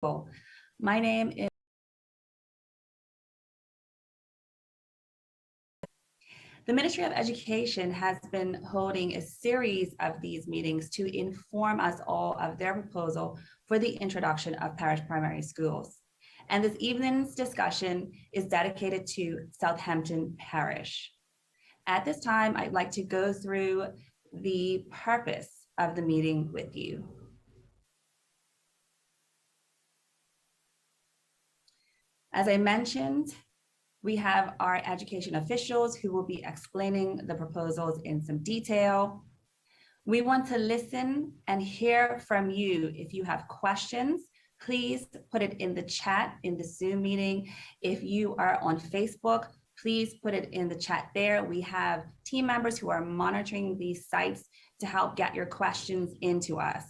My name is the Ministry of Education has been holding a series of these meetings to inform us all of their proposal for the introduction of parish primary schools. And this evening's discussion is dedicated to Southampton Parish. At this time, I'd like to go through the purpose of the meeting with you. As I mentioned, we have our education officials who will be explaining the proposals in some detail. We want to listen and hear from you. If you have questions, please put it in the chat in the Zoom meeting. If you are on Facebook, please put it in the chat there. We have team members who are monitoring these sites to help get your questions into us.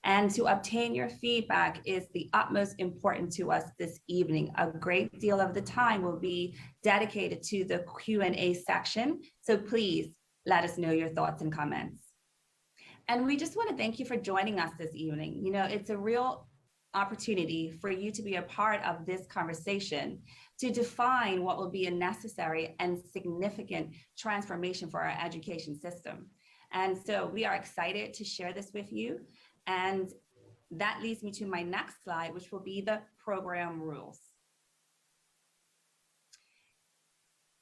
And to obtain your feedback is the utmost important to us this evening. A great deal of the time will be dedicated to the Q&A section. So please let us know your thoughts and comments. And we just want to thank you for joining us this evening. You know, it's a real opportunity for you to be a part of this conversation to define what will be a necessary and significant transformation for our education system. And so we are excited to share this with you. And that leads me to my next slide, which will be the program rules.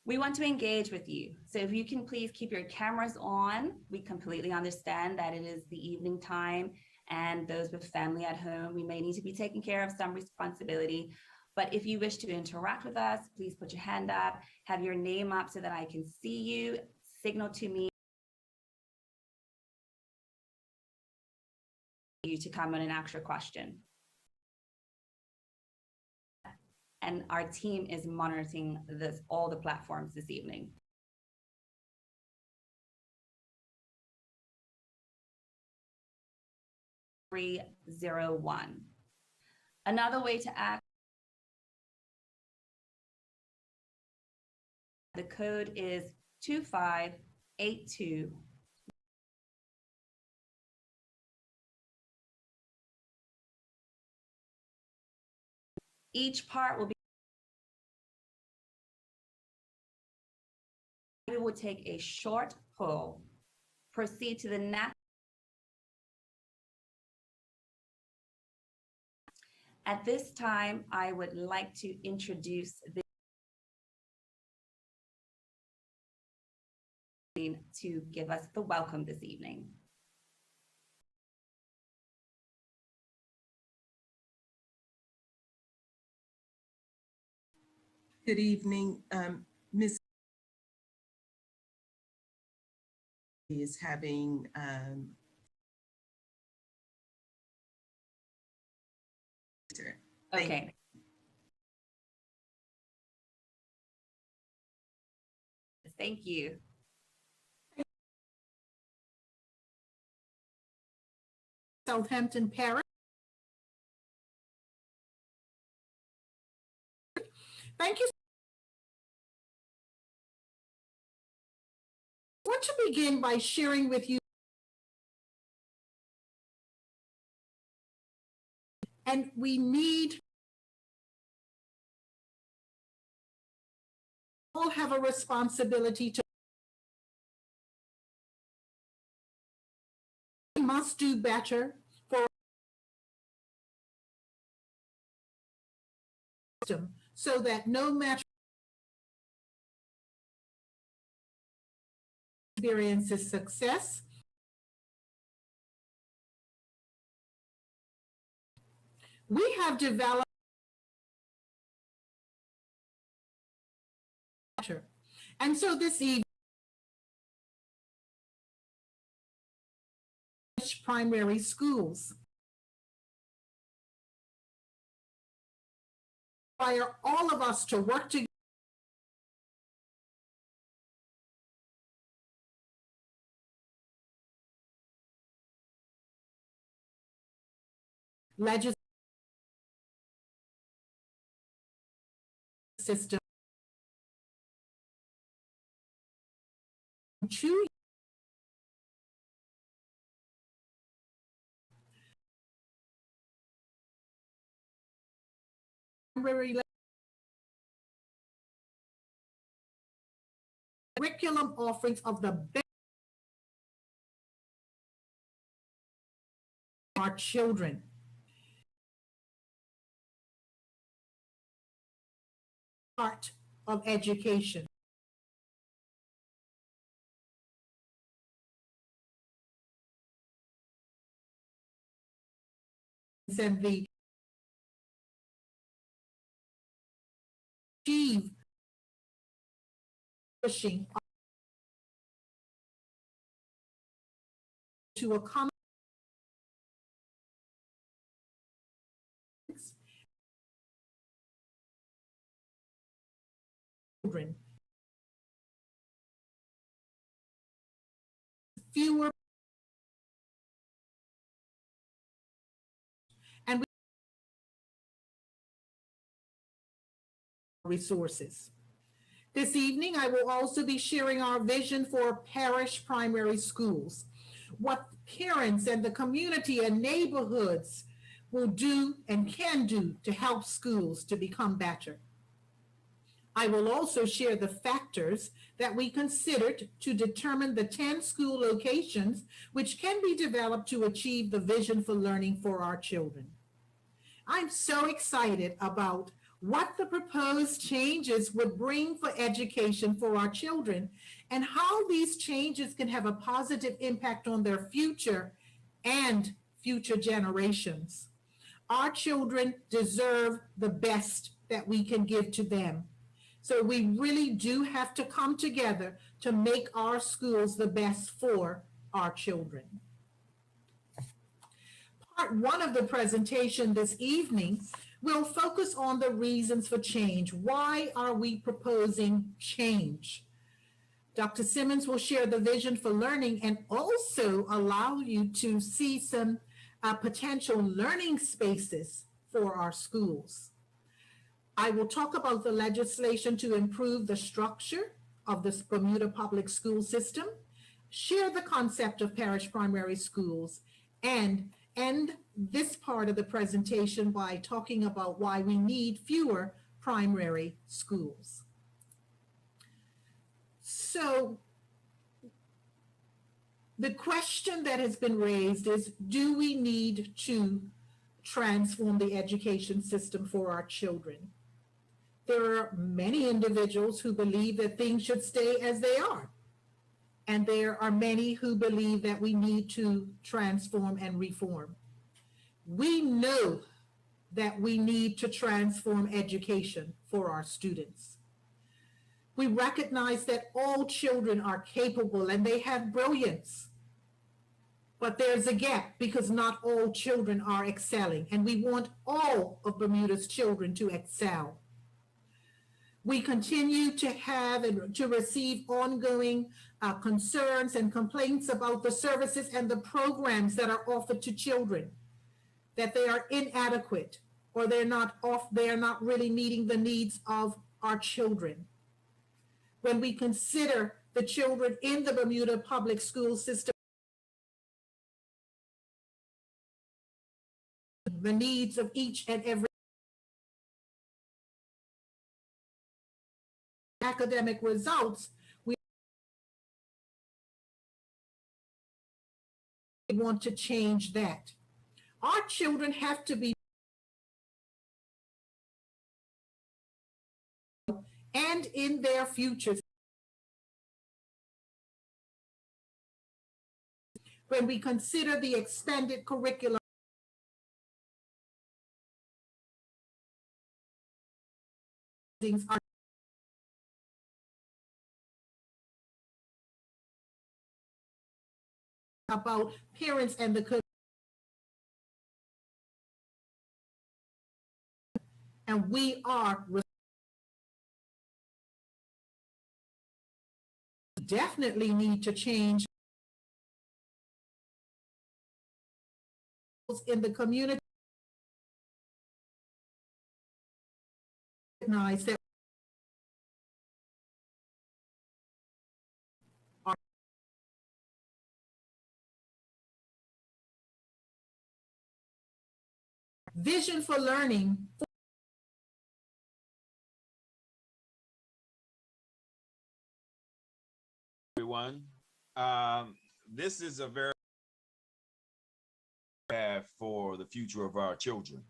We want to engage with you. So if you can please keep your cameras on. We completely understand that it is the evening time and those with family at home, we may need to be taking care of some responsibility. But if you wish to interact with us, please put your hand up, have your name up so that I can see you, signal to me you to come on and ask your question. And our team is monitoring all the platforms this evening. $301. Another way to act, the code is 2582. Each part will be, we will take a short pull, proceed to the next. At this time, I would like to introduce to give us the welcome this evening. Good evening. Ms. is having okay. Thank you. Southampton Parish. Thank you. I want to begin by sharing with you, and we need all have a responsibility to we must do better for so that no matter experiences success, we have developed and so this evening primary schools require all of us to work together legislation system to primary curriculum offerings of the best for our children. Part of education. And the achieve pushing to accommodate children. Fewer and resources. This evening, I will also be sharing our vision for parish primary schools, what parents and the community and neighborhoods will do and can do to help schools to become better. I will also share the factors that we considered to determine the 10 school locations which can be developed to achieve the vision for learning for our children. I'm so excited about what the proposed changes would bring for education for our children and how these changes can have a positive impact on their future and future generations. Our children deserve the best that we can give to them. So we really do have to come together to make our schools the best for our children. Part one of the presentation this evening will focus on the reasons for change. Why are we proposing change? Dr. Simmons will share the vision for learning and also allow you to see some potential learning spaces for our schools. I will talk about the legislation to improve the structure of the Bermuda public school system, share the concept of parish primary schools, and end this part of the presentation by talking about why we need fewer primary schools. So the question that has been raised is, do we need to transform the education system for our children? There are many individuals who believe that things should stay as they are. And there are many who believe that we need to transform and reform. We know that we need to transform education for our students. We recognize that all children are capable and they have brilliance. But there's a gap because not all children are excelling, and we want all of Bermuda's children to excel. We continue to have and to receive ongoing concerns and complaints about the services and the programs that are offered to children, that they are inadequate or they are not really meeting the needs of our children. When we consider the children in the Bermuda public school system, the needs of each and every academic results, we want to change that. Our children have to be and in their futures. When we consider the expanded curriculum, are about parents and the and we are definitely need to change in the community. Recognize that our vision for learning everyone. This is a very bad for the future of our children.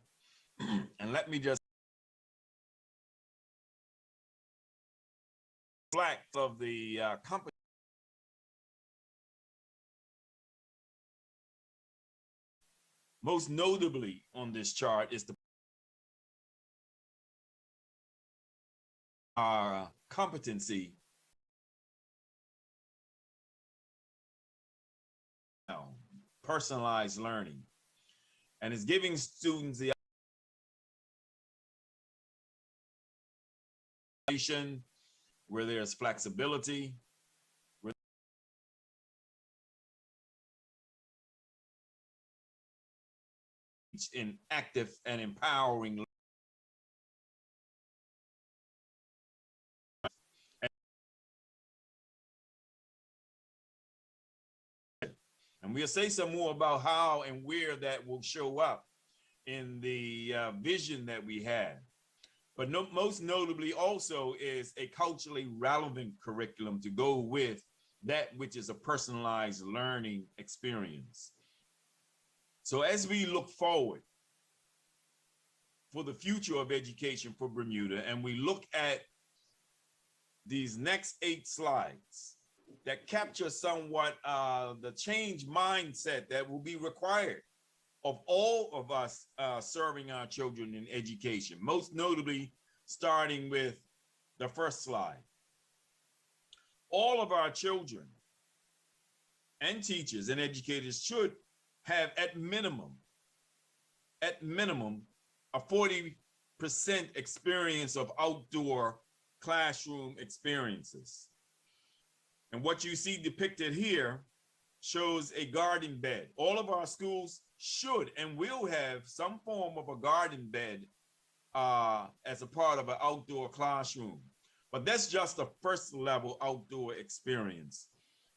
And let me just reflect of the company. Most notably on this chart is the competency personalized learning, and it's giving students the where there's flexibility, in active and empowering. And we'll say some more about how and where that will show up in the vision that we have. But most notably also is a culturally relevant curriculum to go with that which is a personalized learning experience. So as we look forward for the future of education for Bermuda, and we look at these next 8 slides that capture somewhat the change mindset that will be required of all of us serving our children in education, most notably starting with the first slide. All of our children and teachers and educators should have at minimum, a 40% experience of outdoor classroom experiences. And what you see depicted here shows a garden bed. All of our schools should and will have some form of a garden bed as a part of an outdoor classroom. But that's just the first level outdoor experience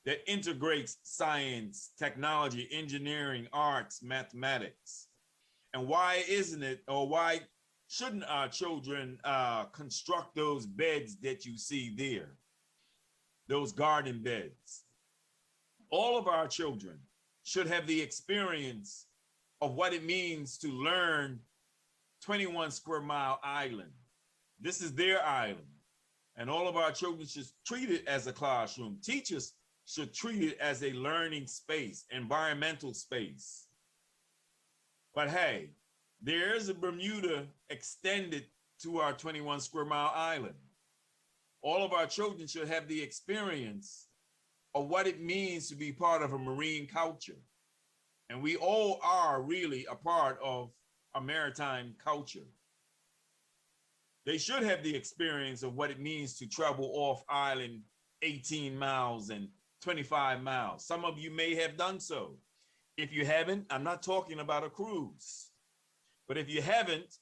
that integrates science, technology, engineering, arts, mathematics. And why isn't it, or why shouldn't our children construct those beds that you see there, those garden beds? All of our children should have the experience of what it means to learn 21 Square Mile Island. This is their island. And all of our children should treat it as a classroom. Teachers should treat it as a learning space, environmental space. But hey, there's a Bermuda extended to our 21 Square Mile Island. All of our children should have the experience of what it means to be part of a marine culture. And we all are really a part of a maritime culture. They should have the experience of what it means to travel off island 18 miles and 25 miles. Some of you may have done so. If you haven't, I'm not talking about a cruise. But if you haven't,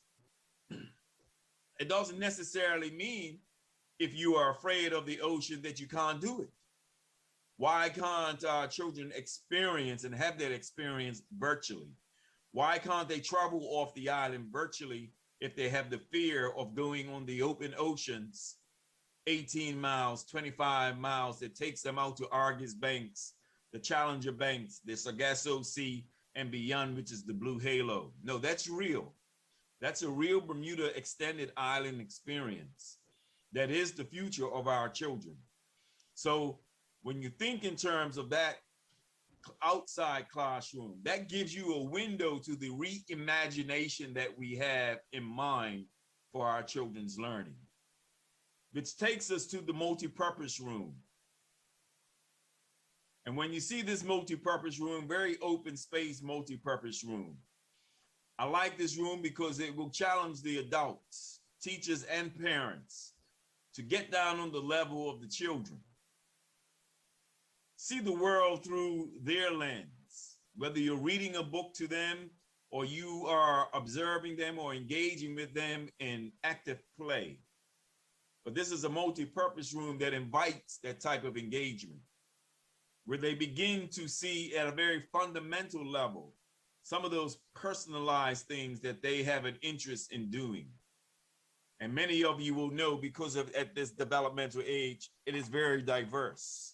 it doesn't necessarily mean if you are afraid of the ocean that you can't do it. Why can't our children experience and have that experience virtually? Why can't they travel off the island virtually if they have the fear of going on the open oceans, 18 miles, 25 miles, that takes them out to Argus Banks, the Challenger Banks, the Sargasso Sea, and beyond, which is the Blue Halo? No, that's real. That's a real Bermuda extended island experience. That is the future of our children. So when you think in terms of that outside classroom, that gives you a window to the reimagination that we have in mind for our children's learning, which takes us to the multipurpose room. And when you see this multipurpose room, very open space multipurpose room, I like this room because it will challenge the adults, teachers, and parents to get down on the level of the children. See the world through their lens, whether you're reading a book to them or you are observing them or engaging with them in active play. But this is a multi-purpose room that invites that type of engagement, where they begin to see at a very fundamental level some of those personalized things that they have an interest in doing. And many of you will know, because of at this developmental age, it is very diverse.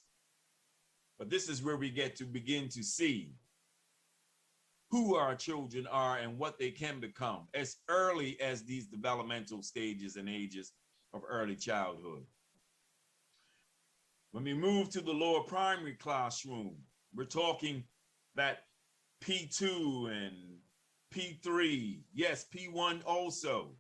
But this is where we get to begin to see who our children are and what they can become as early as these developmental stages and ages of early childhood. When we move to the lower primary classroom, we're talking that P2 and P3, yes, P1 also.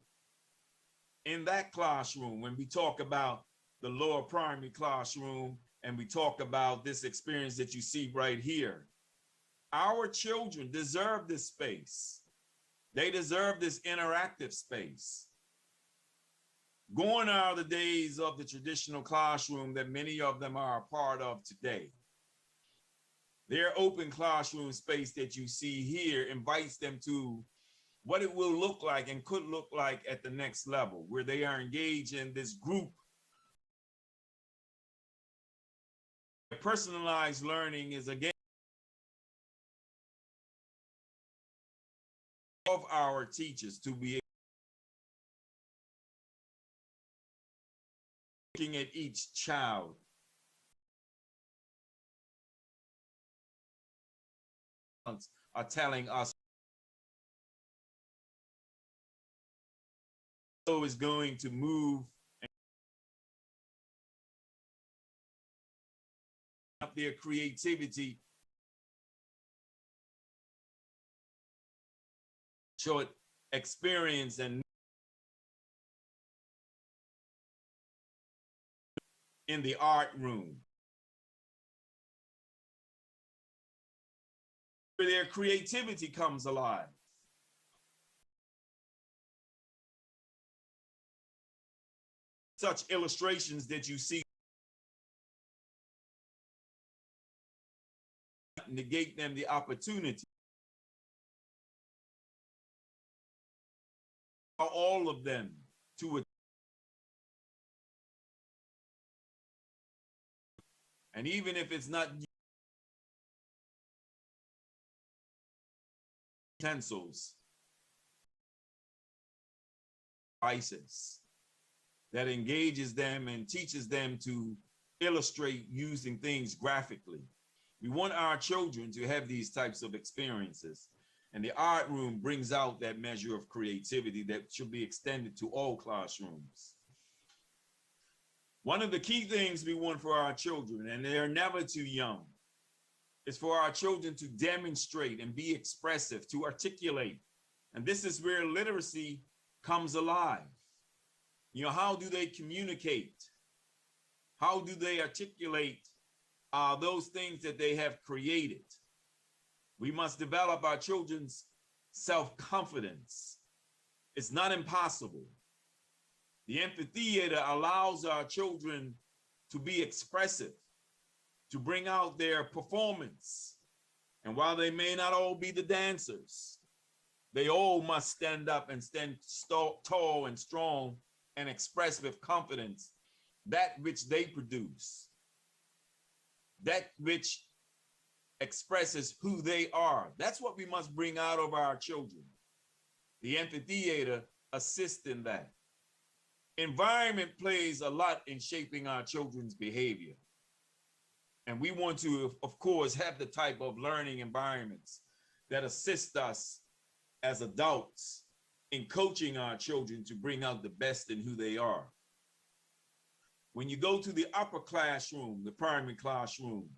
In that classroom, when we talk about the lower primary classroom and we talk about this experience that you see right here, our children deserve this space. They deserve this interactive space. Gone are the days of the traditional classroom that many of them are a part of today. Their open classroom space that you see here invites them to what it will look like and could look like at the next level, where they are engaged in this group. Personalized learning is again of our teachers to be looking at each child. Are telling us so is going to move up their creativity, short experience and in the art room, where their creativity comes alive. Such illustrations that you see negate them the opportunity. All of them to and even if it's not utensils, devices that engages them and teaches them to illustrate using things graphically. We want our children to have these types of experiences, and the art room brings out that measure of creativity that should be extended to all classrooms. One of the key things we want for our children, and they're never too young, is for our children to demonstrate and be expressive, to articulate. And this is where literacy comes alive. You know, how do they communicate? How do they articulate those things that they have created? We must develop our children's self-confidence. It's not impossible. The amphitheater allows our children to be expressive, to bring out their performance. And while they may not all be the dancers, they all must stand up and stand tall and strong and express with confidence that which they produce, that which expresses who they are. That's what we must bring out of our children. The amphitheater assists in that. Environment plays a lot in shaping our children's behavior. And we want to, of course, have the type of learning environments that assist us as adults in coaching our children to bring out the best in who they are. When you go to the upper classroom, the primary classroom,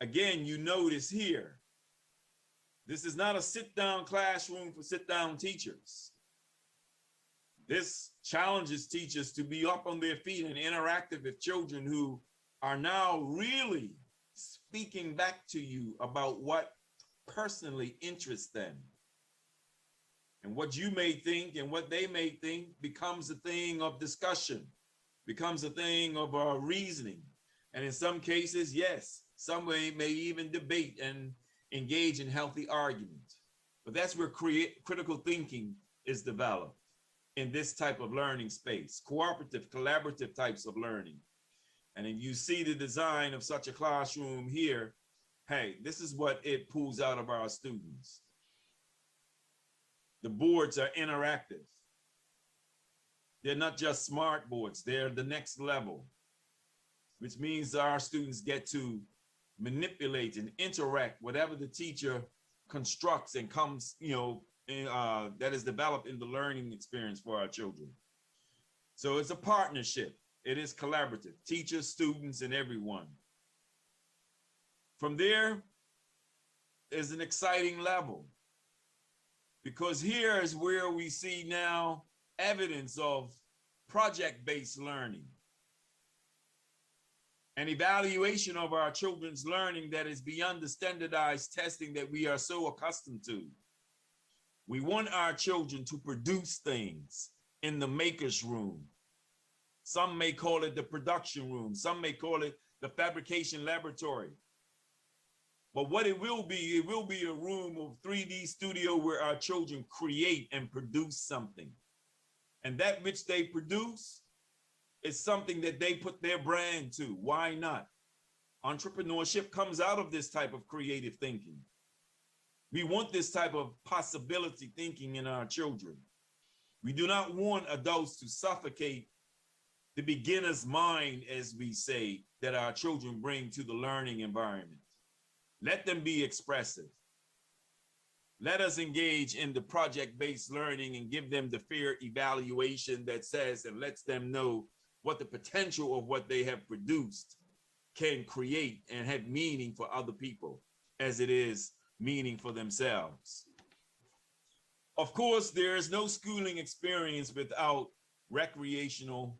again, you notice here, this is not a sit-down classroom for sit-down teachers. This challenges teachers to be up on their feet and interactive with children who are now really speaking back to you about what personally interests them. And what you may think and what they may think becomes a thing of discussion, becomes a thing of reasoning. And in some cases, yes, some may even debate and engage in healthy argument. But that's where critical thinking is developed in this type of learning space, cooperative, collaborative types of learning. And if you see the design of such a classroom here, hey, this is what it pulls out of our students. The boards are interactive. They're not just smart boards, they're the next level, which means our students get to manipulate and interact whatever the teacher constructs and comes, that is developed in the learning experience for our children. So it's a partnership. It is collaborative, teachers, students, and everyone. From there is an exciting level, because here is where we see now evidence of project-based learning, an evaluation of our children's learning that is beyond the standardized testing that we are so accustomed to. We want our children to produce things in the maker's room. Some may call it the production room. Some may call it the fabrication laboratory. But what it will be a room of 3D studio where our children create and produce something. And that which they produce is something that they put their brand to. Why not? Entrepreneurship comes out of this type of creative thinking. We want this type of possibility thinking in our children. We do not want adults to suffocate the beginner's mind, as we say, that our children bring to the learning environment. Let them be expressive. Let us engage in the project-based learning and give them the fair evaluation that says and lets them know what the potential of what they have produced can create and have meaning for other people as it is meaning for themselves. Of course, there is no schooling experience without recreational,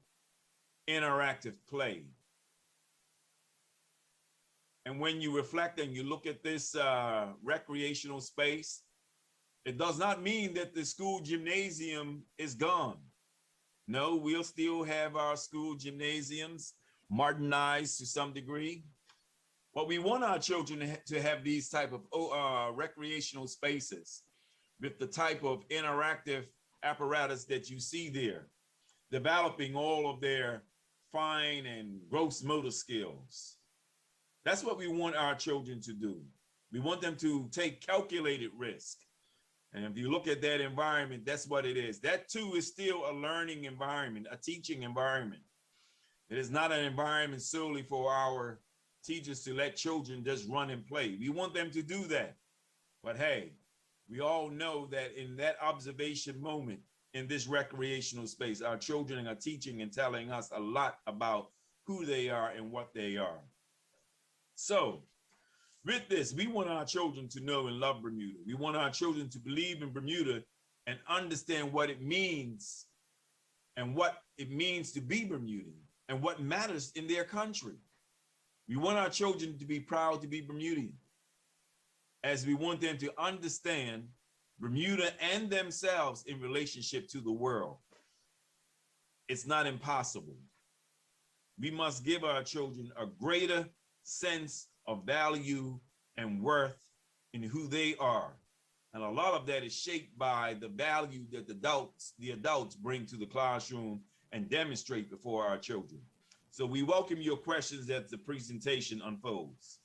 interactive play. And when you reflect and you look at this recreational space, it does not mean that the school gymnasium is gone. No, we'll still have our school gymnasiums modernized to some degree. But we want our children to have these type of recreational spaces with the type of interactive apparatus that you see there, developing all of their fine and gross motor skills. That's what we want our children to do. We want them to take calculated risk. And if you look at that environment, that's what it is. That too is still a learning environment, a teaching environment. It is not an environment solely for our teachers to let children just run and play. We want them to do that. But hey, we all know that in that observation moment in this recreational space, our children are teaching and telling us a lot about who they are and what they are. So with this, we want our children to know and love Bermuda. We want our children to believe in Bermuda and understand what it means and what it means to be Bermudian and what matters in their country. We want our children to be proud to be Bermudian, as we want them to understand Bermuda and themselves in relationship to the world. It's not impossible. We must give our children a greater sense of value and worth in who they are. And a lot of that is shaped by the value that the adults bring to the classroom and demonstrate before our children. So we welcome your questions as the presentation unfolds.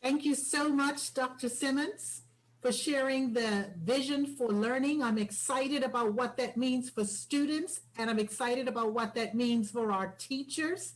Thank you so much, Dr. Simmons, for sharing the vision for learning. I'm excited about what that means for students, and I'm excited about what that means for our teachers,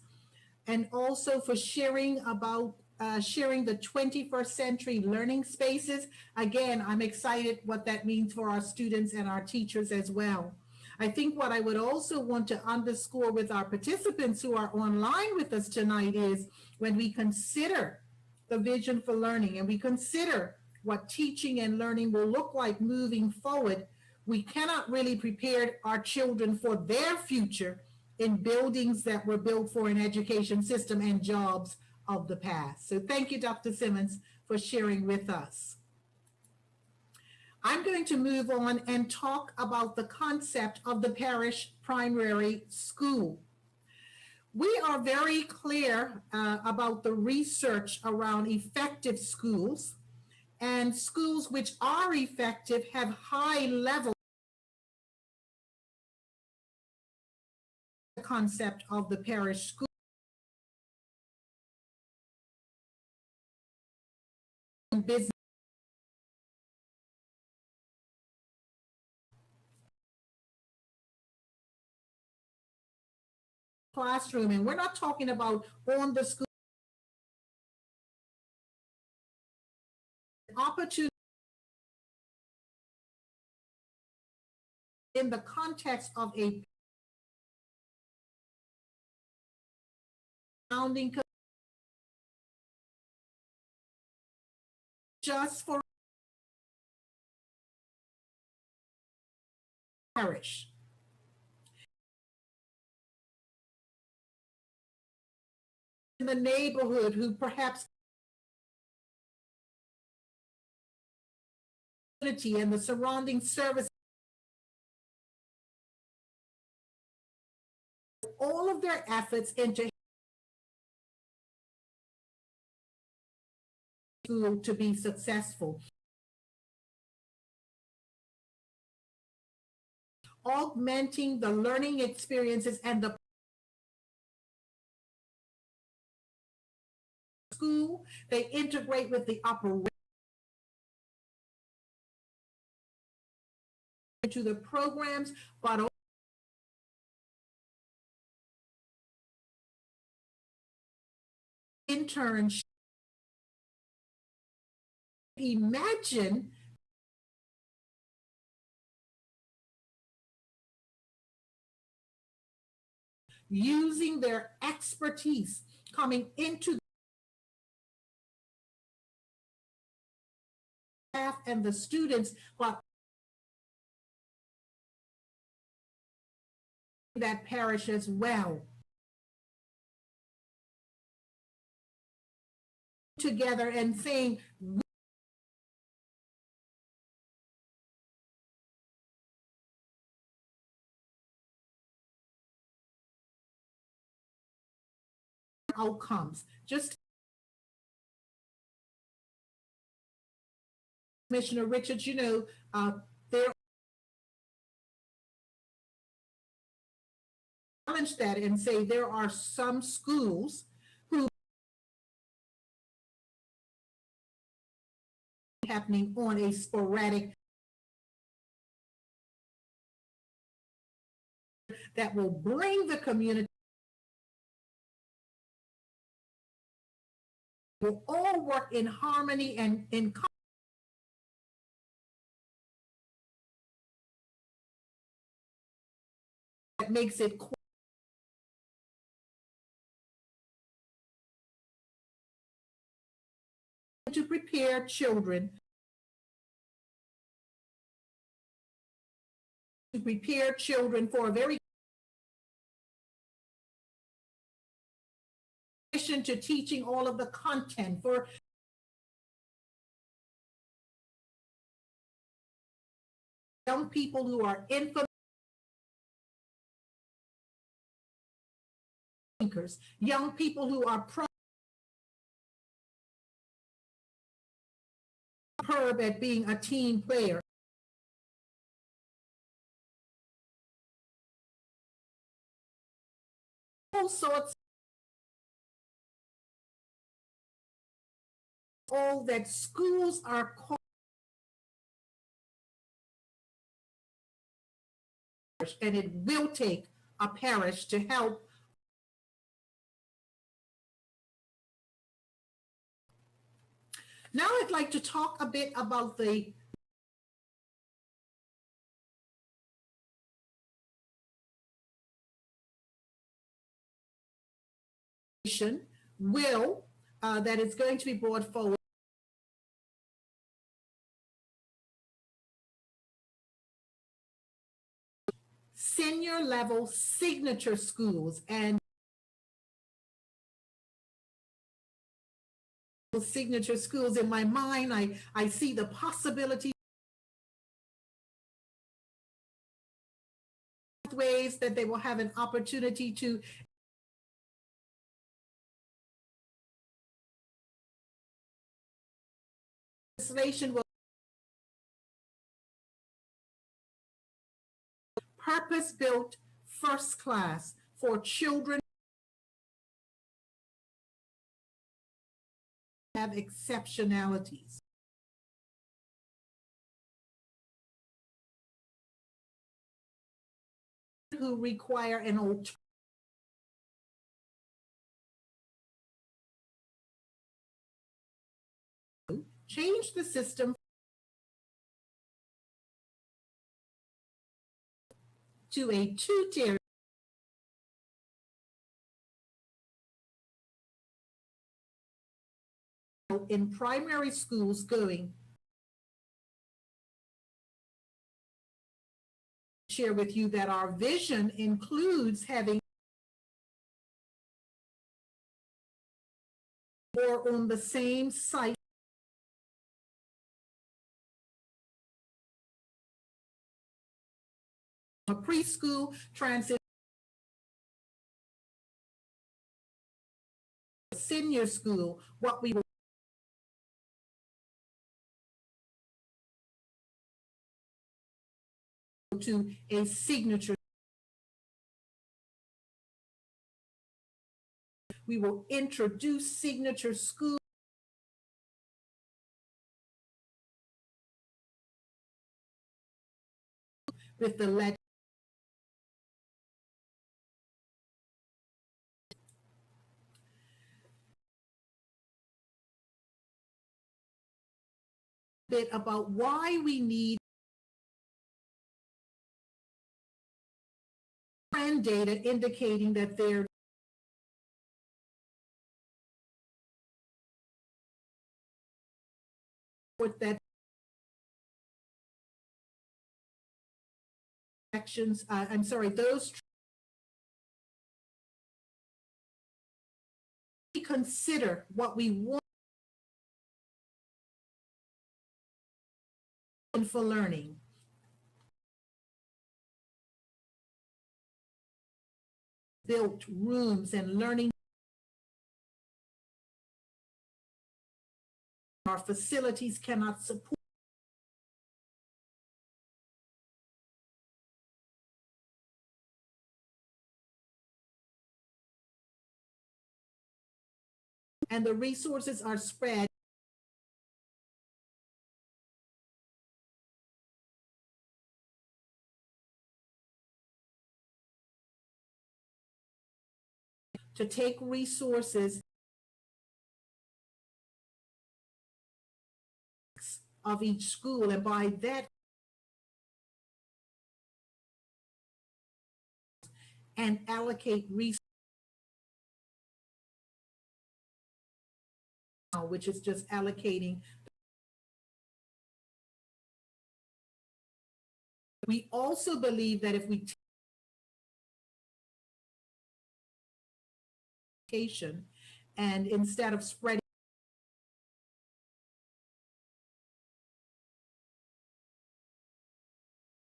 and also for sharing about sharing the 21st century learning spaces. Again, I'm excited what that means for our students and our teachers as well. I think what I would also want to underscore with our participants who are online with us tonight is when we consider the vision for learning and we consider what teaching and learning will look like moving forward, we cannot really prepare our children for their future in buildings that were built for an education system and jobs of the past. So thank you, Dr. Simmons, for sharing with us. I'm going to move on and talk about the concept of the parish primary school. We are very clear about the research around effective schools, and schools which are effective have high level concept of the parish school. Business classroom, and we're not talking about on the school in the context of a founding just for parish. In the neighborhood who perhaps and the surrounding service, all of their efforts into school to be successful. Augmenting the learning experiences and the school, they integrate with the operation to the programs, but interns. Imagine using their expertise coming into the staff and the students, but that parish as well. Together and saying, outcomes. Just Commissioner Richards, you know, there challenge that and say there are some schools who happening on a sporadic that will bring the community. Will all work in harmony and in that makes it to prepare children for a very to teaching all of the content for young people who are infant thinkers, young people who are superb at being a team player. All sorts, all that schools are called, and it will take a parish to help. Now I'd like to talk a bit about the will that is going to be brought forward. Senior level signature schools and signature schools. In my mind, I see the possibility ways that they will have an opportunity to legislation will purpose-built first class for children who have exceptionalities. Who require an alternative. Change the system to a two-tier in primary schools going. Share with you that our vision includes having or on the same site a preschool transit senior school, what we will to a signature. We will introduce signature school with the legislation. Bit about why we need trend data indicating that there that actions, I'm sorry, those we consider what we want for learning. Built rooms and learning. Our facilities cannot support. And the resources are spread to take resources of each school, and by that and allocate resources, which is just allocating. We also believe that if we and instead of spreading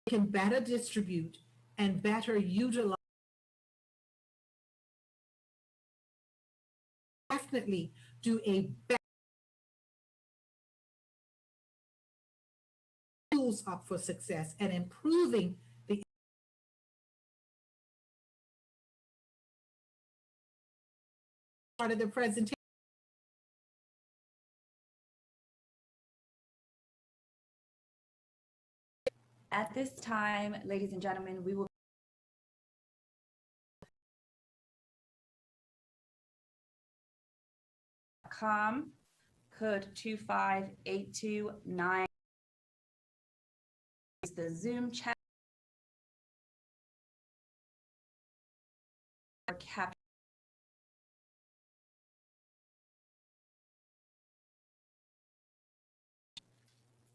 can better distribute and better utilize, definitely do a better tools up for success and improving the part of the presentation. At this time, ladies and gentlemen, we will code 25829 is the Zoom chat or cap.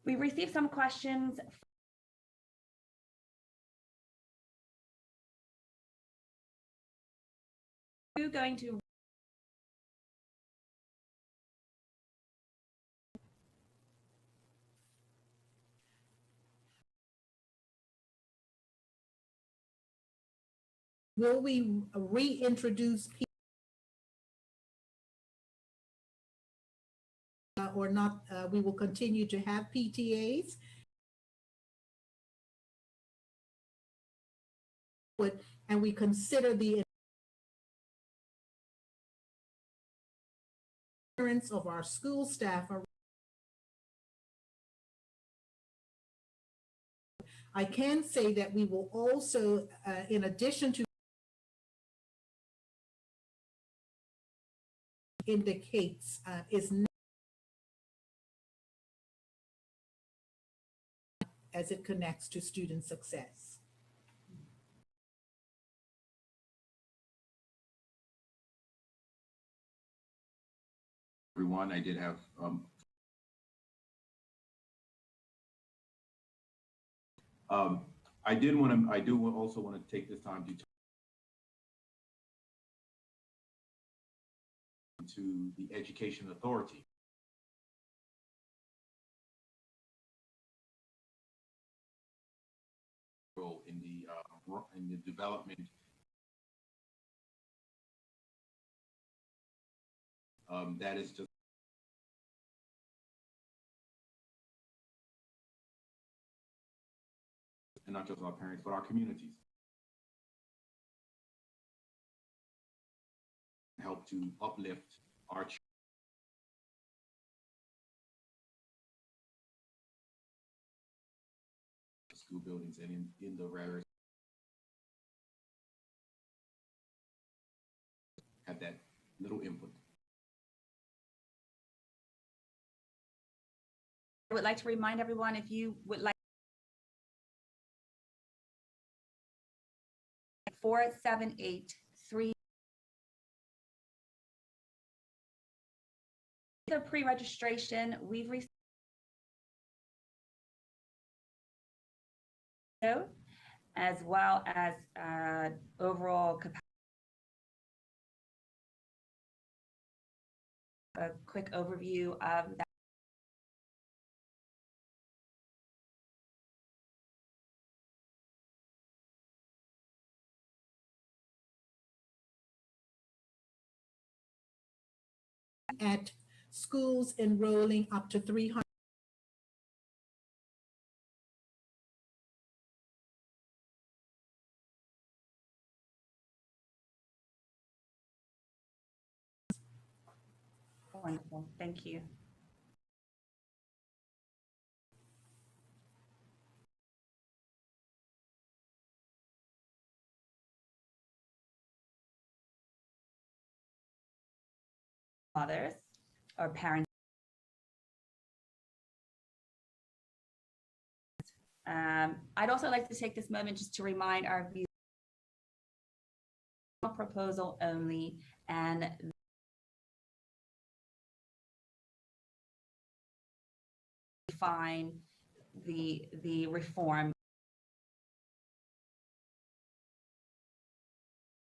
We received some questions. We're going to will we reintroduce or not? We will continue to have PTAs. And we consider the appearance of our school staff. I can say that we will also, in addition to indicates, is not as it connects to student success. everyone. I did have I do also want to take this time to the Education Authority. In the development that is just and not just our parents, but our communities. Help to uplift our school buildings and in the rarest have that little input. I would like to remind everyone, if you would like 4783 the pre-registration we've received as well as overall capacity. A quick overview of that. At schools enrolling up to 300. Wonderful, thank you. Mothers or parents. I'd also like to take this moment just to remind our viewers proposal only and define the reform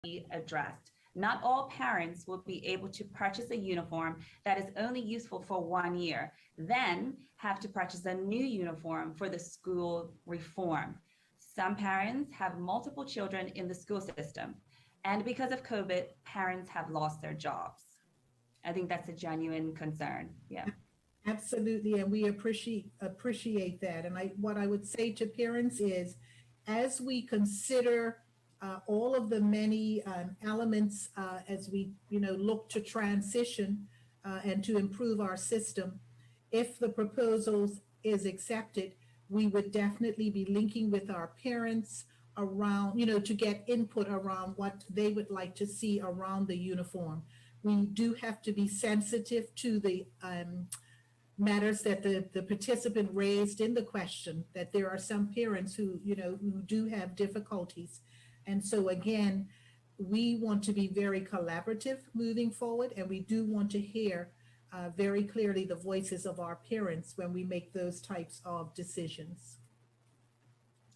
be addressed. Not all parents will be able to purchase a uniform that is only useful for 1 year, then have to purchase a new uniform for the school reform. Some parents have multiple children in the school system, and because of COVID, parents have lost their jobs. I think that's a genuine concern. Yeah. Absolutely, and we appreciate that. And what I would say to parents is, as we consider all of the many elements as we look to transition and to improve our system, if the proposals is accepted, we would definitely be linking with our parents around, to get input around what they would like to see around the uniform. We do have to be sensitive to the matters that the participant raised in the question, that there are some parents who do have difficulties. And so again, we want to be very collaborative moving forward, and we do want to hear very clearly the voices of our parents when we make those types of decisions.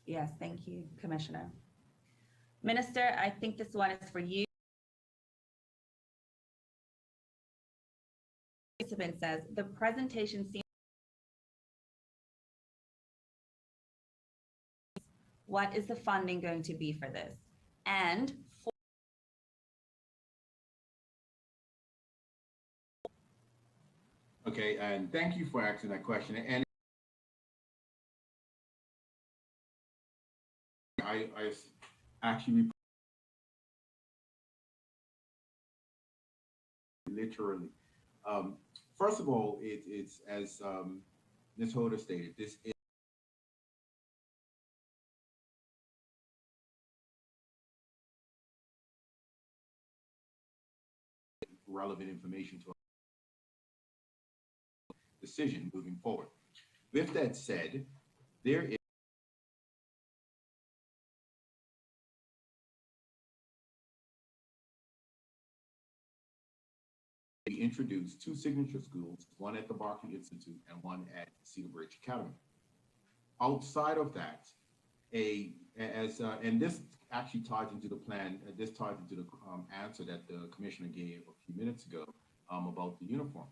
Yes, thank you, Commissioner. Minister, I think this one is for you. Participant says, the presentation seems. What is the funding going to be for this? And Okay, and thank you for asking that question. And I actually literally. First of all, it's as Ms. Holder stated, this is relevant information to our decision moving forward. With that said, there is be introduce two signature schools, one at the Berkeley Institute and one at Cedar Bridge Academy. Outside of that, and this actually ties into the plan, this ties into the answer that the commissioner gave a few minutes ago about the uniforms.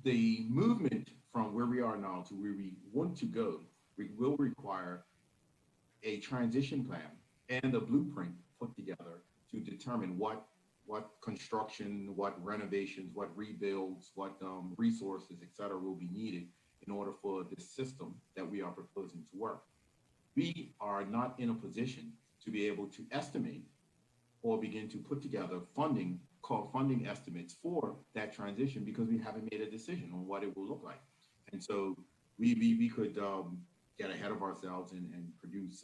The movement from where we are now to where we want to go, we will require a transition plan and a blueprint put together to determine what construction, what renovations, what rebuilds, what resources, et cetera, will be needed in order for this system that we are proposing to work. We are not in a position to be able to estimate or begin to put together funding estimates for that transition because we haven't made a decision on what it will look like. And so we could get ahead of ourselves and produce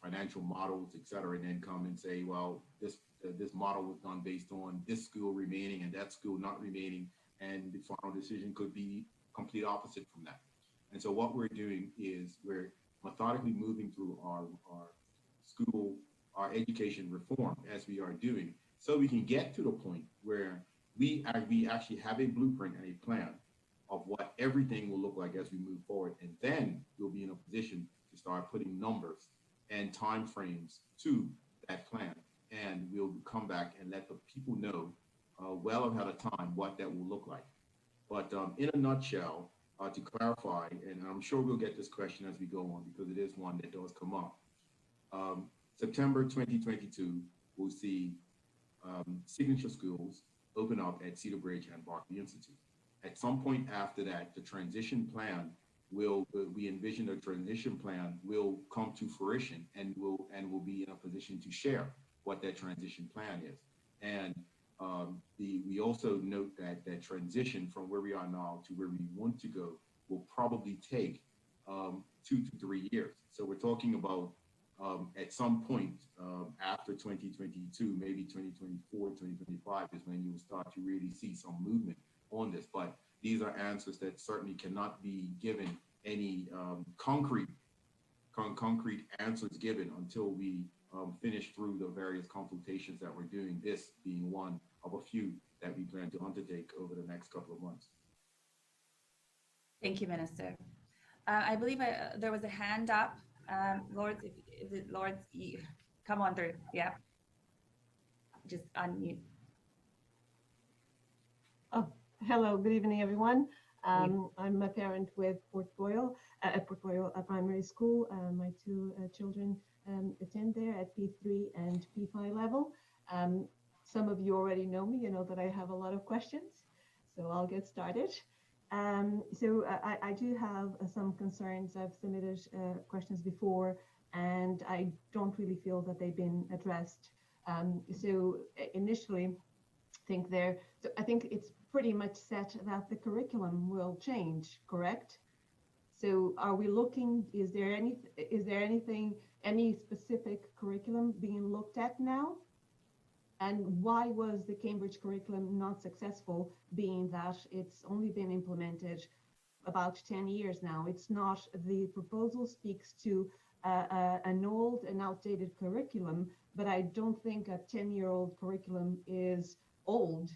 financial models, et cetera, and then come and say, well, this model was done based on this school remaining and that school not remaining, and the final decision could be complete opposite from that. And so what we're doing is we're methodically moving through our education reform as we are doing, so we can get to the point where we actually have a blueprint and a plan of what everything will look like as we move forward. And then we'll be in a position to start putting numbers and timeframes to that plan. And we'll come back and let the people know well ahead of time what that will look like. But in a nutshell, to clarify, and I'm sure we'll get this question as we go on because it is one that does come up. September 2022, we'll see signature schools open up at Cedar Bridge and Berkeley Institute. At some point after that, the transition plan we envision the transition plan will come to fruition and will be in a position to share what that transition plan is. And we also note that that transition from where we are now to where we want to go will probably take 2 to 3 years. So we're talking about at some point after 2022, maybe 2024, 2025 is when you will start to really see some movement on this. But these are answers that certainly cannot be given any concrete answers given until we finish through the various consultations that we're doing, this being one of a few that we plan to undertake over the next couple of months. Thank you, Minister. I believe there was a hand up. Lawrence, is it Lawrence? Come on through. Yeah. Just unmute. Oh, hello. Good evening, everyone. I'm a parent with Port Royal Primary School. My two children attend there at P3 and P5 level. Some of you already know me. You know that I have a lot of questions, so I'll get started. I do have some concerns. I've submitted questions before, and I don't really feel that they've been addressed. Initially, I think it's pretty much set that the curriculum will change, correct? So are we looking, is there any specific curriculum being looked at now? And why was the Cambridge curriculum not successful, being that it's only been implemented about 10 years now? It's not, the proposal speaks to an old and outdated curriculum, but I don't think a 10-year-old curriculum is old,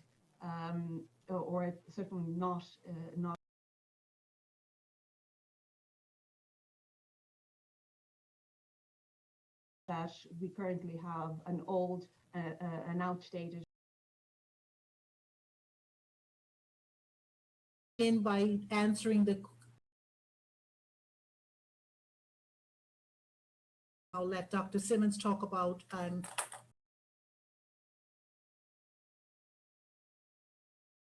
or certainly not that we currently have an old, an outdated. In by answering I'll let Dr. Simmons talk about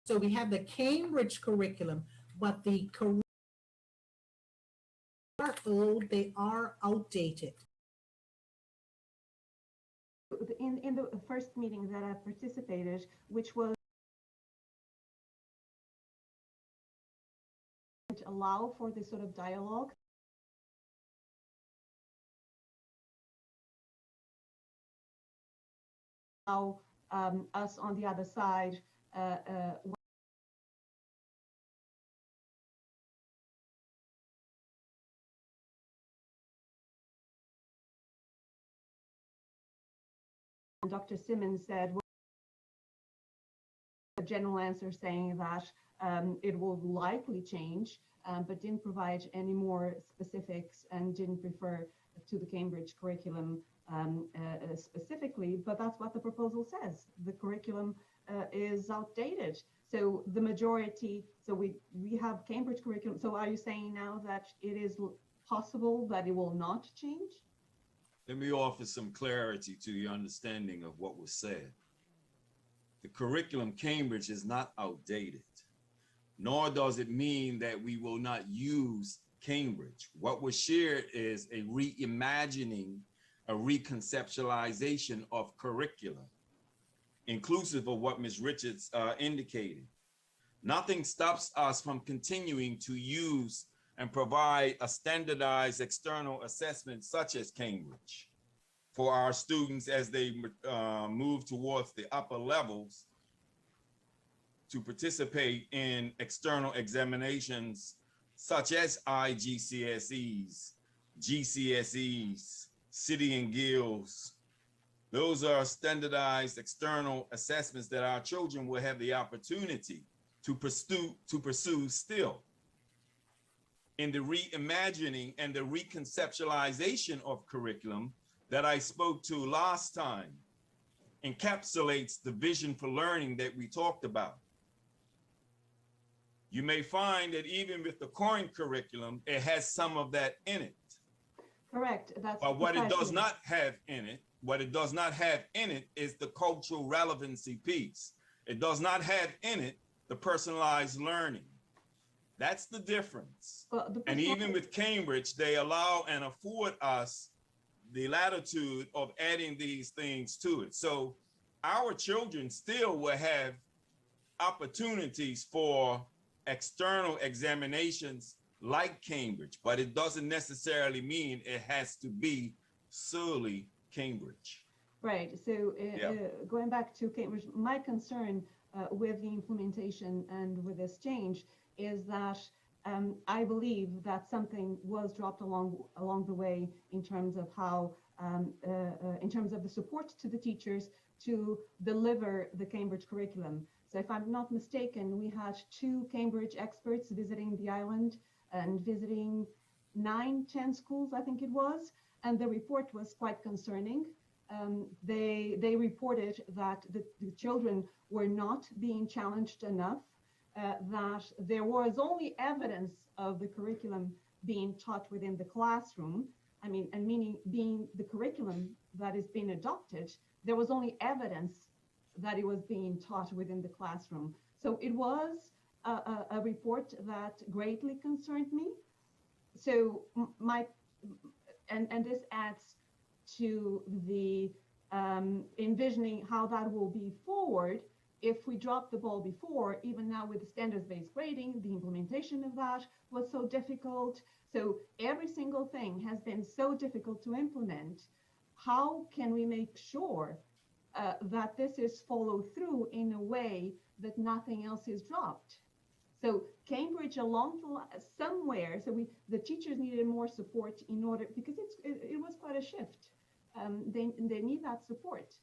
so we have the Cambridge curriculum, but the are old, they are outdated. In the first meeting that I participated, which was to allow for this sort of dialogue, allow us on the other side Dr. Simmons said, a general answer saying that it will likely change, but didn't provide any more specifics and didn't refer to the Cambridge curriculum specifically, but that's what the proposal says. The curriculum is outdated. So the majority, so we have Cambridge curriculum. So are you saying now that it is possible that it will not change? Let me offer some clarity to your understanding of what was said. The curriculum Cambridge is not outdated, nor does it mean that we will not use Cambridge. What was shared is a reimagining, a reconceptualization of curricula, inclusive of what Ms. Richards indicated. Nothing stops us from continuing to use and provide a standardized external assessment such as Cambridge for our students as they move towards the upper levels to participate in external examinations such as IGCSEs, GCSEs, City and Guilds. Those are standardized external assessments that our children will have the opportunity to pursue still. In the reimagining and the reconceptualization of curriculum that I spoke to last time encapsulates the vision for learning that we talked about. You may find that even with the current curriculum, it has some of that in it. Correct. That's but what it does not have in it, is the cultural relevancy piece. It does not have in it the personalized learning. That's the difference. And even with Cambridge, they allow and afford us the latitude of adding these things to it. So our children still will have opportunities for external examinations like Cambridge, but it doesn't necessarily mean it has to be solely Cambridge. Right. So going back to Cambridge, my concern with the implementation and with this change is that I believe that something was dropped along the way in terms of how, in terms of the support to the teachers to deliver the Cambridge curriculum. So if I'm not mistaken, we had 2 Cambridge experts visiting the island and visiting 9-10 schools, I think it was, and the report was quite concerning. They reported that the children were not being challenged enough, that there was only evidence of the curriculum being taught within the classroom. I mean, and meaning being the curriculum that is being adopted, there was only evidence that it was being taught within the classroom. So it was a report that greatly concerned me. So and this adds to the envisioning how that will be forward. If we dropped the ball before, even now with the standards-based grading, the implementation of that was so difficult. So every single thing has been so difficult to implement. How can we make sure that this is followed through in a way that nothing else is dropped? So Cambridge along the somewhere, so the teachers needed more support in order, because it was quite a shift. They need that support.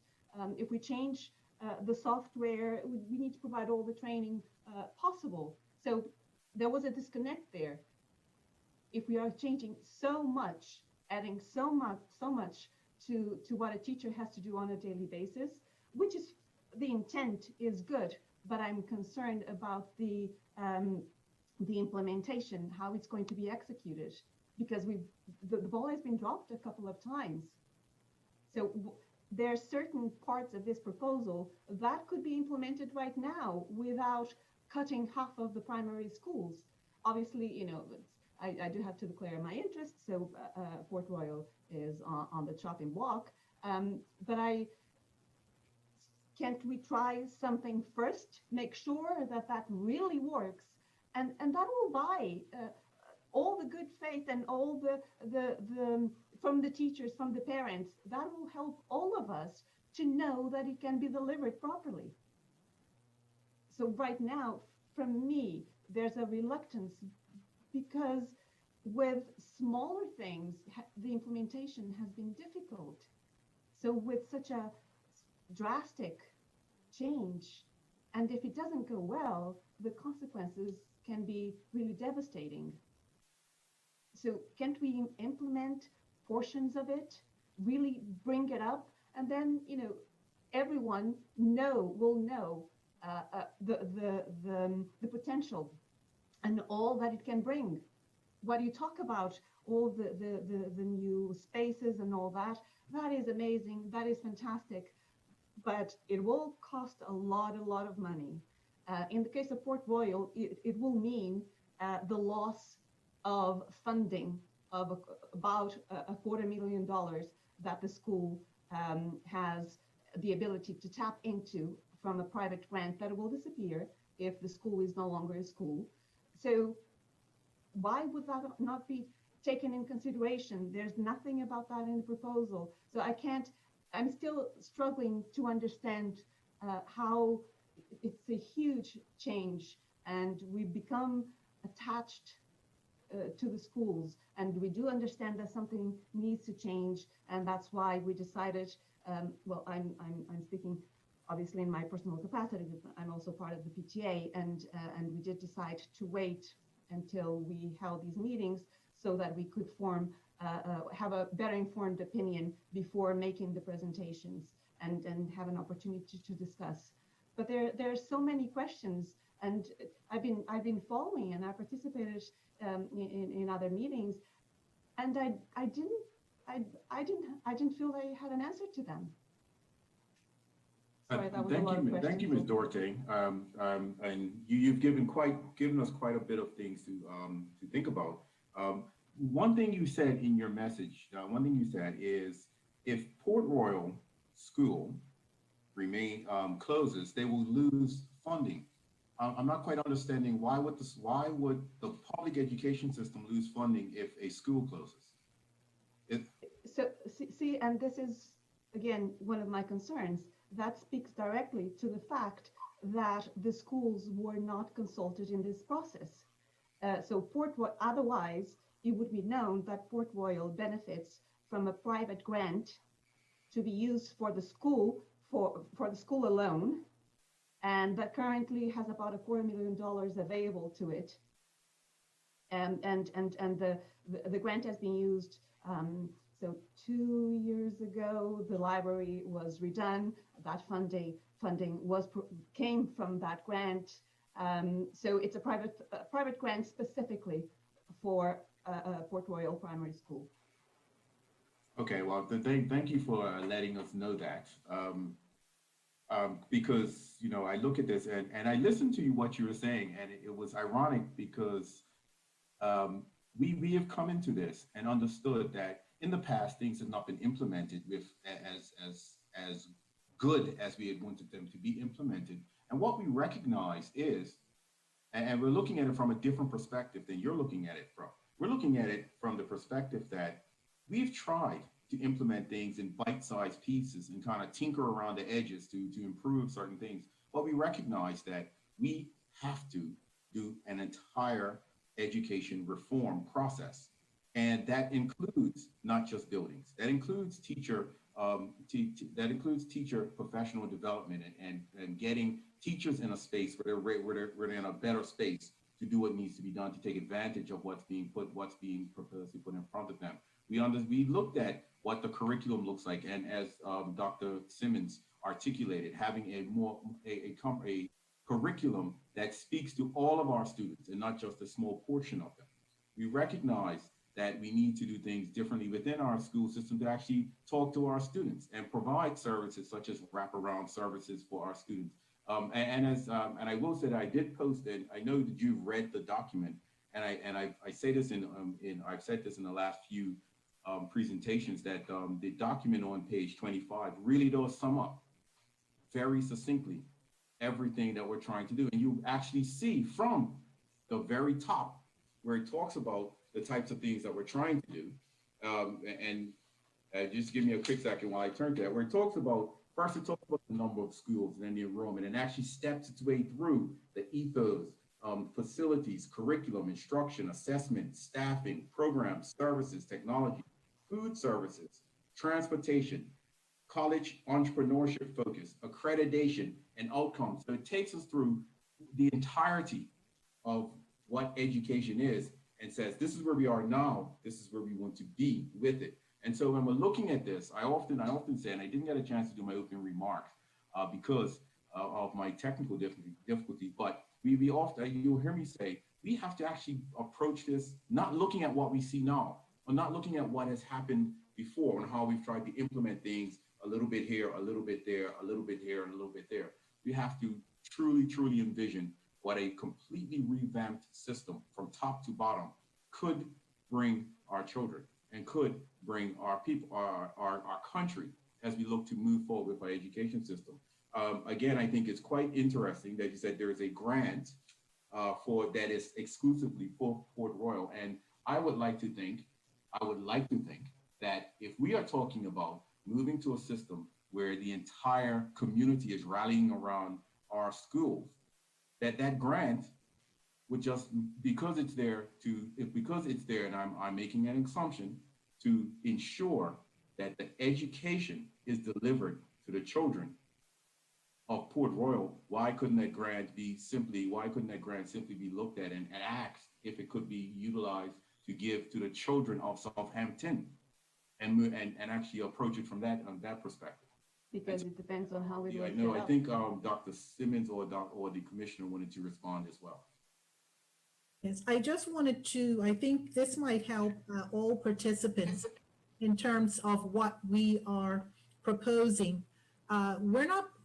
If we change the software, we need to provide all the training possible. So there was a disconnect there. If we are changing so much, adding so much to what a teacher has to do on a daily basis, which is the intent is good, but I'm concerned about the implementation, how it's going to be executed, because the ball has been dropped a couple of times. So there are certain parts of this proposal that could be implemented right now without cutting half of the primary schools. Obviously, you know, I do have to declare my interest, so Port Royal is on the chopping block. But can't we try something first, make sure that that really works, and that will buy all the good faith and all the from the teachers, from the parents, that will help all of us to know that it can be delivered properly. So right now, from me, there's a reluctance because with smaller things, the implementation has been difficult. So with such a drastic change, And if it doesn't go well, the consequences can be really devastating. So can't we implement portions of it, really bring it up, and then, everyone will know the potential and all that it can bring. What you talk about, all the new spaces and all that, that is amazing, that is fantastic, but it will cost a lot of money. In the case of Port Royal, it will mean the loss of funding of about $250,000 that the school has the ability to tap into from a private grant that will disappear if the school is no longer a school. So why would that not be taken in consideration? There's nothing about that in the proposal. So I'm still struggling to understand how it's a huge change, and we become attached to the schools, and we do understand that something needs to change, and that's why we decided. I'm speaking obviously in my personal capacity, but I'm also part of the PTA, and we did decide to wait until we held these meetings so that we could have a better informed opinion before making the presentations and have an opportunity to discuss. But there are so many questions, and I've been following, and I participated in other meetings, and I didn't feel I had an answer to them. Sorry, that was a lot of questions. Thank you, Ms. Dorte. And you've given us quite a bit of things to think about. One thing you said in your message, is if Port Royal School closes, they will lose funding. I'm not quite understanding why would the public education system lose funding if a school closes? So see, and this is again one of my concerns. That speaks directly to the fact that the schools were not consulted in this process. So otherwise, it would be known that Port Royal benefits from a private grant to be used for the school for the school alone, and that currently has about $250,000 available to it. And the grant has been used. So 2 years ago, the library was redone. That funding came from that grant. So it's a private grant specifically for Port Royal Primary School. Okay, well, thank you for letting us know that. Because, I look at this and I listened to what you were saying, and it was ironic because we have come into this and understood that in the past, things have not been implemented as good as we had wanted them to be implemented. And what we recognize is, and we're looking at it from a different perspective than you're looking at it from. We're looking at it from the perspective that we've tried to implement things in bite-sized pieces and kind of tinker around the edges to improve certain things. But we recognize that we have to do an entire education reform process. And that includes not just buildings. That includes teacher professional development and getting teachers in a space where they're in a better space to do what needs to be done to take advantage of what's being proposed to put in front of them. We looked at what the curriculum looks like, and as Dr. Simmons articulated, having a curriculum that speaks to all of our students and not just a small portion of them. We recognize that we need to do things differently within our school system to actually talk to our students and provide services such as wraparound services for our students. And I will say that I did post it. I know that you've read the document, and I say this I've said this in the last few presentations, that the document on page 25 really does sum up very succinctly everything that we're trying to do. And you actually see from the very top where it talks about the types of things that we're trying to do. Just give me a quick second while I turn to that, where it talks about, first it talks about the number of schools and then the enrollment, and actually steps its way through the ethos, facilities, curriculum, instruction, assessment, staffing, programs, services, technology, food services, transportation, college entrepreneurship focus, accreditation, and outcomes. So it takes us through the entirety of what education is and says, this is where we are now, this is where we want to be with it. And so when we're looking at this, I often say, and I didn't get a chance to do my opening remarks because of my technical difficulty, but we often, you'll hear me say, we have to actually approach this not looking at what we see now, or not looking at what has happened before and how we've tried to implement things a little bit here, a little bit there, a little bit here, and a little bit there. We have to truly envision what a completely revamped system from top to bottom could bring our children and could bring our people, our country, as we look to move forward with our education system. Again, I think it's quite interesting that you said there is a grant for that is exclusively for Port Royal. And I would like to think that if we are talking about moving to a system where the entire community is rallying around our schools, that grant would just, because it's there, and I'm making an assumption, to ensure that the education is delivered to the children of Port Royal. Why couldn't that grant simply be looked at and asked if it could be utilized to give to the children of Southampton and actually approach it from that perspective? Because it depends on how we Yeah, look I know. it I up. think Dr. Simmons or the commissioner wanted to respond as well. Yes, I just wanted to, I think this might help all participants in terms of what we are proposing.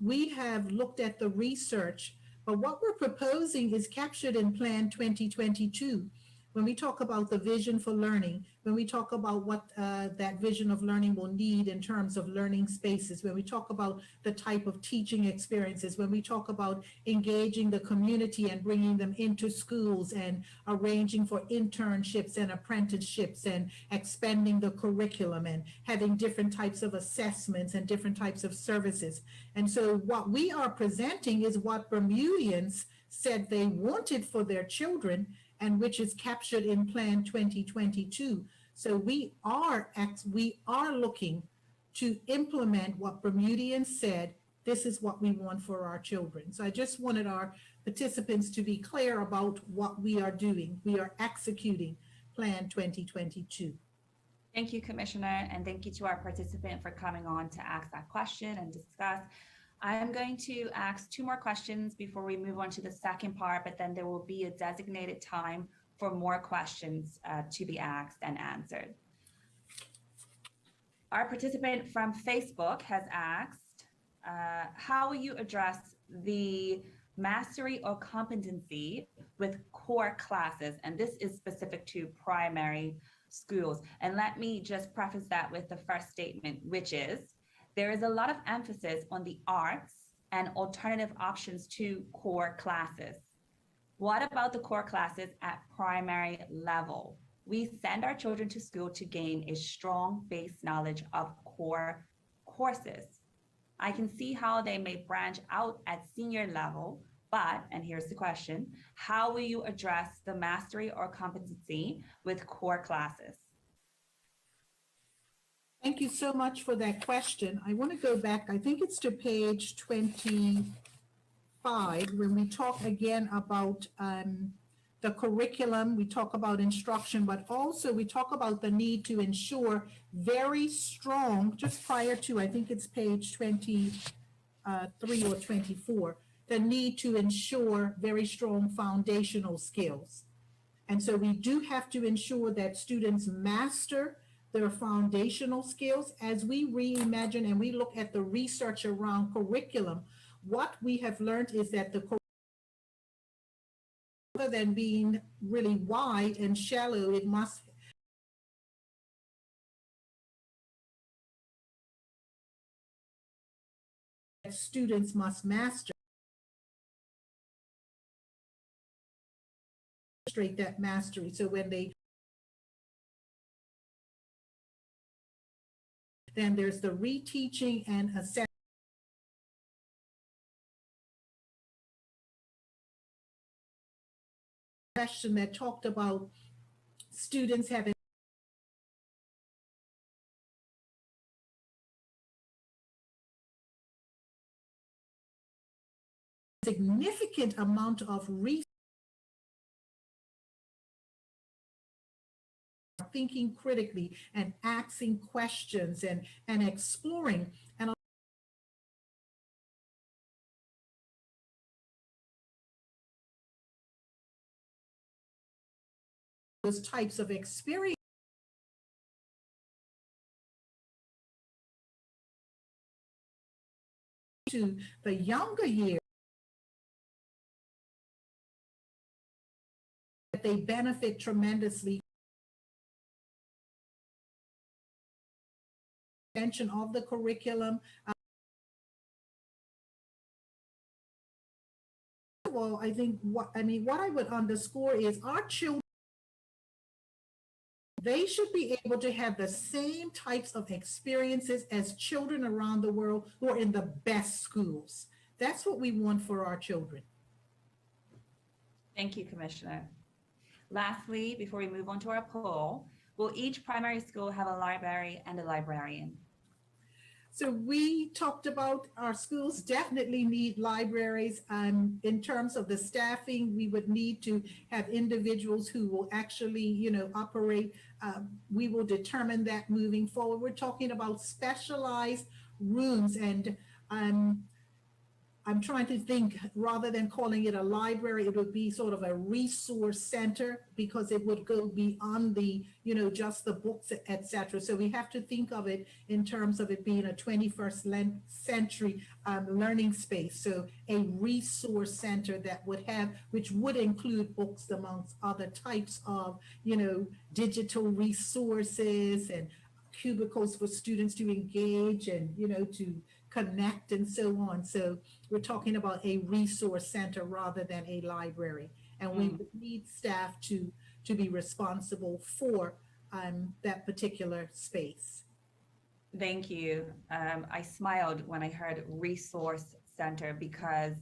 We have looked at the research, but what we're proposing is captured in Plan 2022. When we talk about the vision for learning, when we talk about what that vision of learning will need in terms of learning spaces, when we talk about the type of teaching experiences, when we talk about engaging the community and bringing them into schools and arranging for internships and apprenticeships and expanding the curriculum and having different types of assessments and different types of services. And so what we are presenting is what Bermudians said they wanted for their children, and which is captured in Plan 2022. So we are looking to implement what Bermudians said, this is what we want for our children. So I just wanted our participants to be clear about what we are doing. We are executing Plan 2022. Thank you, Commissioner, and thank you to our participant for coming on to ask that question and discuss. I am going to ask 2 more questions before we move on to the second part, but then there will be a designated time for more questions to be asked and answered. Our participant from Facebook has asked, how will you address the mastery or competency with core classes? And this is specific to primary schools. And let me just preface that with the first statement, which is, there is a lot of emphasis on the arts and alternative options to core classes. What about the core classes at primary level? We send our children to school to gain a strong base knowledge of core courses. I can see how they may branch out at senior level, but, and here's the question, how will you address the mastery or competency with core classes? Thank you so much for that question. I want to go back, I think it's to page 25, when we talk again about the curriculum, we talk about instruction, but also we talk about the need to ensure very strong, just prior to, I think it's page 23 or 24, the need to ensure very strong foundational skills. And so we do have to ensure that students master their foundational skills. As we reimagine and we look at the research around curriculum, what we have learned is that the rather than being really wide and shallow, it must students must master that mastery. So when they then there's the reteaching and assessment question that talked about students having significant amount of research, thinking critically and asking questions and exploring. And those types of experience to the younger years, that they benefit tremendously of the curriculum. Well, I think what I would underscore is our children, they should be able to have the same types of experiences as children around the world who are in the best schools. That's what we want for our children. Thank you, Commissioner. Lastly, before we move on to our poll, will each primary school have a library and a librarian? So we talked about our schools definitely need libraries. In terms of the staffing, we would need to have individuals who will actually, operate. We will determine that moving forward. We're talking about specialized rooms, and I'm trying to think, rather than calling it a library, it would be sort of a resource center, because it would go beyond the, just the books, etc. So we have to think of it in terms of it being a 21st century learning space. So a resource center that would have, which would include books amongst other types of, digital resources and cubicles for students to engage and, to connect and so on. So we're talking about a resource center rather than a library. And we would need staff to be responsible for that particular space. Thank you. I smiled when I heard resource center, because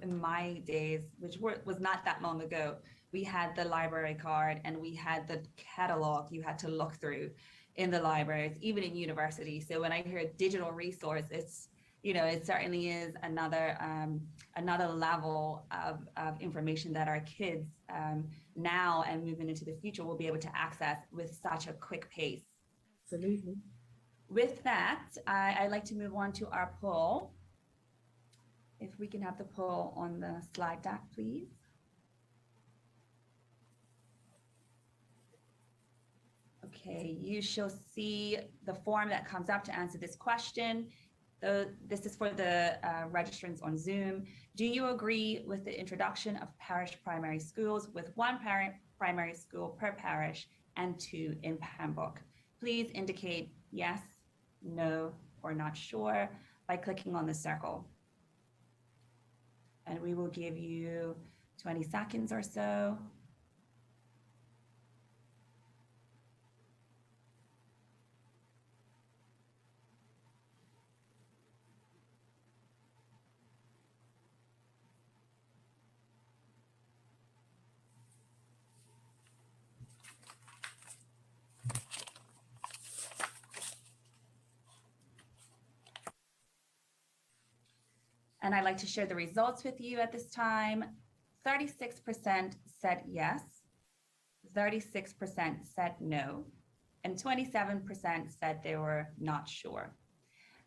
in my days, which was not that long ago, we had the library card and we had the catalog you had to look through in the libraries, even in university. So when I hear digital resource, it's, it certainly is another level of information that our kids now and moving into the future will be able to access with such a quick pace. Absolutely. With that, I'd like to move on to our poll. If we can have the poll on the slide deck, please. Okay, you shall see the form that comes up to answer this question. This is for the registrants on Zoom. Do you agree with the introduction of parish primary schools with one primary school per parish and 2 in Pembroke? Please indicate yes, no, or not sure by clicking on the circle. And we will give you 20 seconds or so. And I'd like to share the results with you at this time. 36% said yes, 36% said no, and 27% said they were not sure.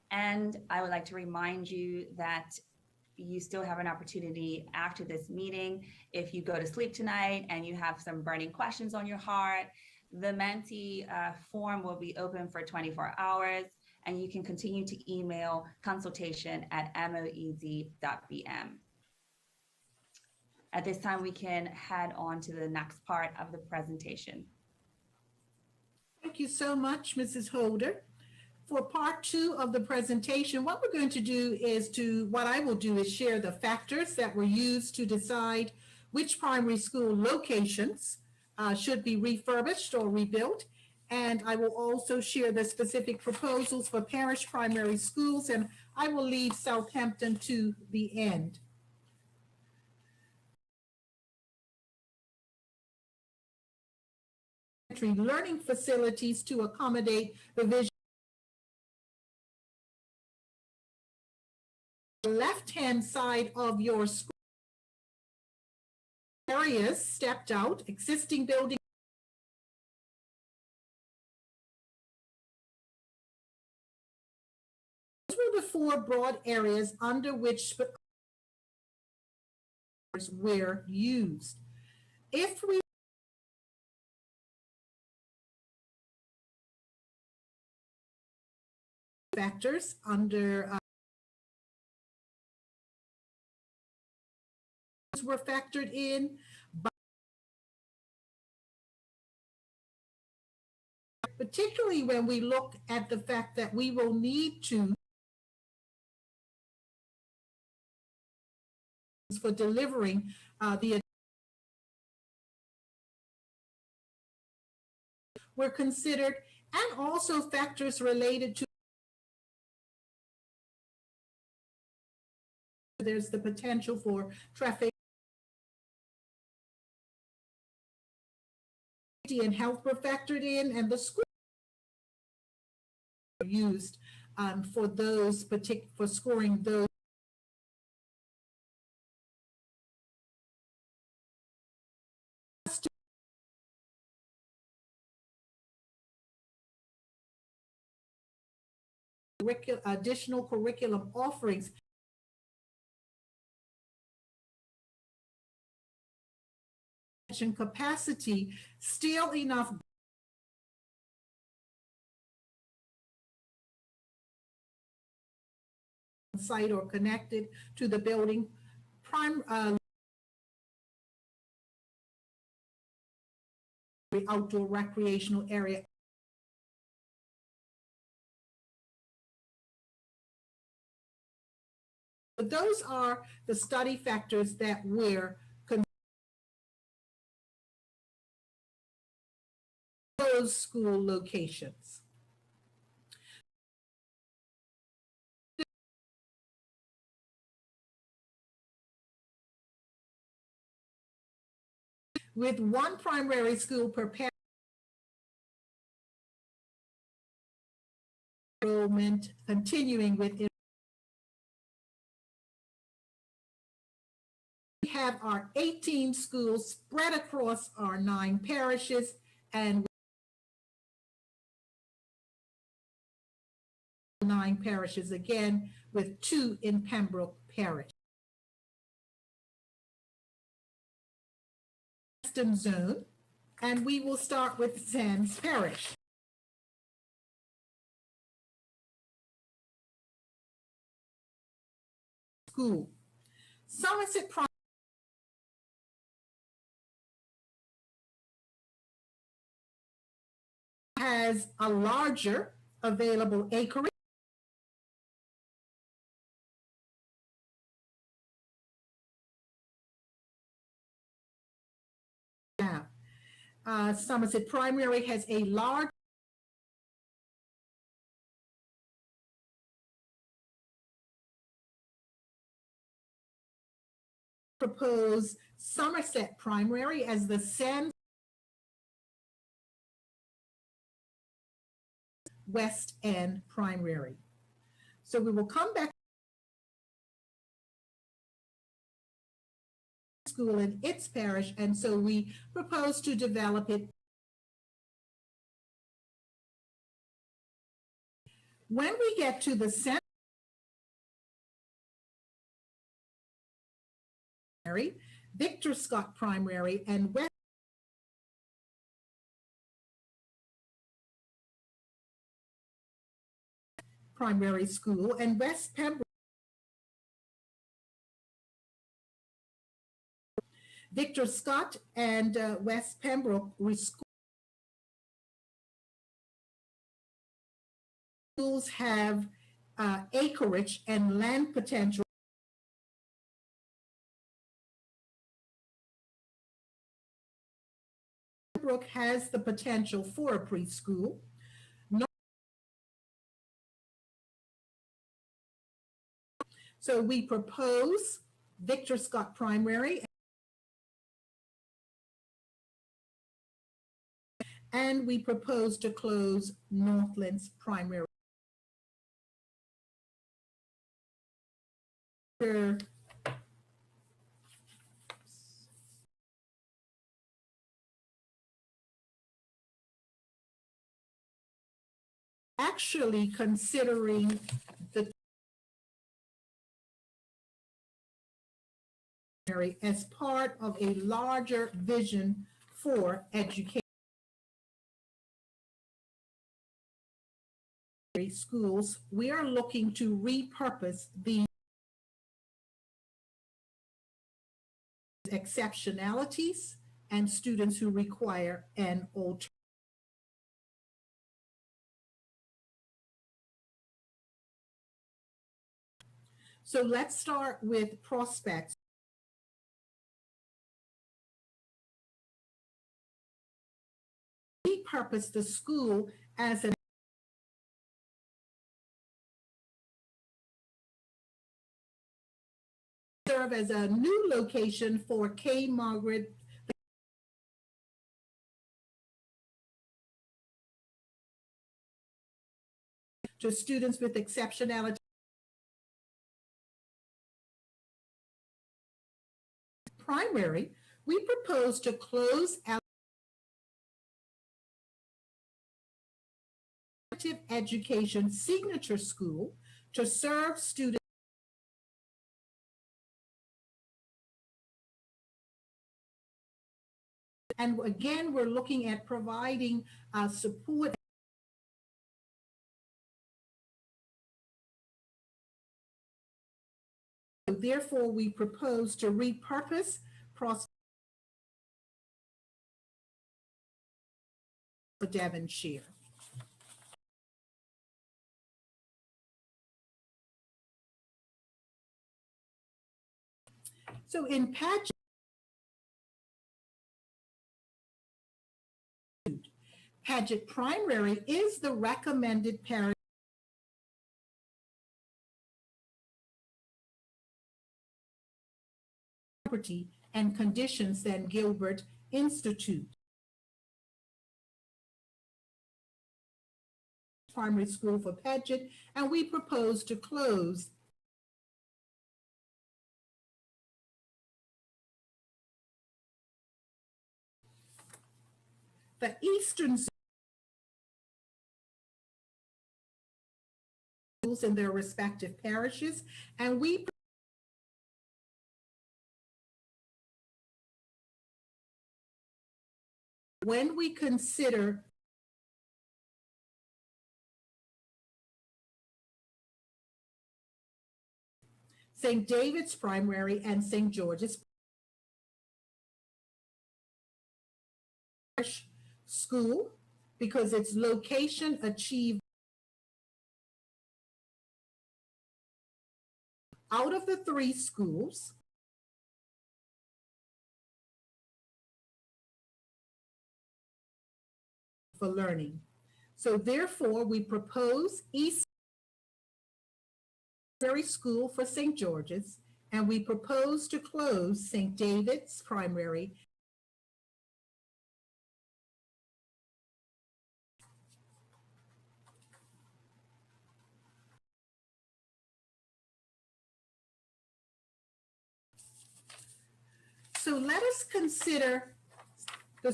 And I would like to remind you that you still have an opportunity after this meeting. If you go to sleep tonight and you have some burning questions on your heart, the Menti form will be open for 24 hours. And you can continue to email consultation@moed.bm. At this time, we can head on to the next part of the presentation. Thank you so much, Mrs. Holder. For part 2 of the presentation, what we're going to do is what I will do is share the factors that were used to decide which primary school locations should be refurbished or rebuilt. And I will also share the specific proposals for parish primary schools, and I will leave Southampton to the end. Learning facilities to accommodate the vision. The left-hand side of your screen areas stepped out, existing buildings. Those were the four broad areas under which were used. If we factors under were factored in, but particularly when we look at the fact that we will need to for delivering the were considered, and also factors related to there's the potential for traffic and health were factored in, and the school were used for those for scoring those. Additional curriculum offerings capacity still enough site or connected to the building outdoor recreational area. But those are the study factors that we're those school locations. With one primary school per parent, enrollment continuing with it. We have our 18 schools spread across our 9 parishes, and 9 parishes again, with 2 in Pembroke Parish. Western Zone, and we will start with Sands Parish. School. Somerset has a larger available acreage. Somerset Primary has a large propose Somerset Primary as the Sands West End Primary. So we will come back to school in its parish, and so we propose to develop it. When we get to the center, Victor Scott Primary and West Primary School and West Pembroke. Victor Scott and West Pembroke schools have acreage and land potential. Pembroke has the potential for a preschool. So we propose Victor Scott Primary, and we propose to close Northlands Primary. actually considering the as part of a larger vision for education. Schools, we are looking to repurpose the exceptionalities and students who require an alternative. So let's start with prospects. Repurpose the school as an serve as a new location for K. Margaret to students with exceptionality. Primary, we propose to close out education signature school to serve students and again we're looking at providing support. Therefore, we propose to repurpose for Devonshire. So in Paget Primary is the recommended parish property and conditions than Gilbert Institute. Primary school for Paget, and we propose to close the eastern schools in their respective parishes, and we when we consider St. David's Primary and St. George's School, because its location achieved out of the three schools, for learning. So therefore, we propose East School for St. George's, and we propose to close St. David's Primary So let us consider the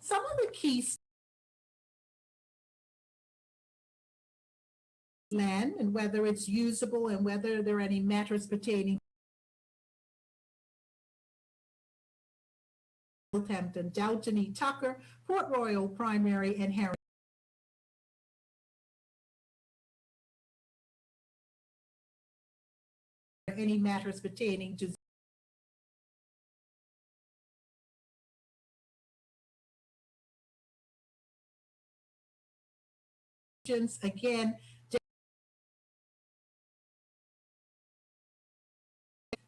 some of the key land and whether it's usable and whether there are any matters pertaining to Southampton, Downton E. Tucker, Port Royal Primary, and Harry. Any matters pertaining to again,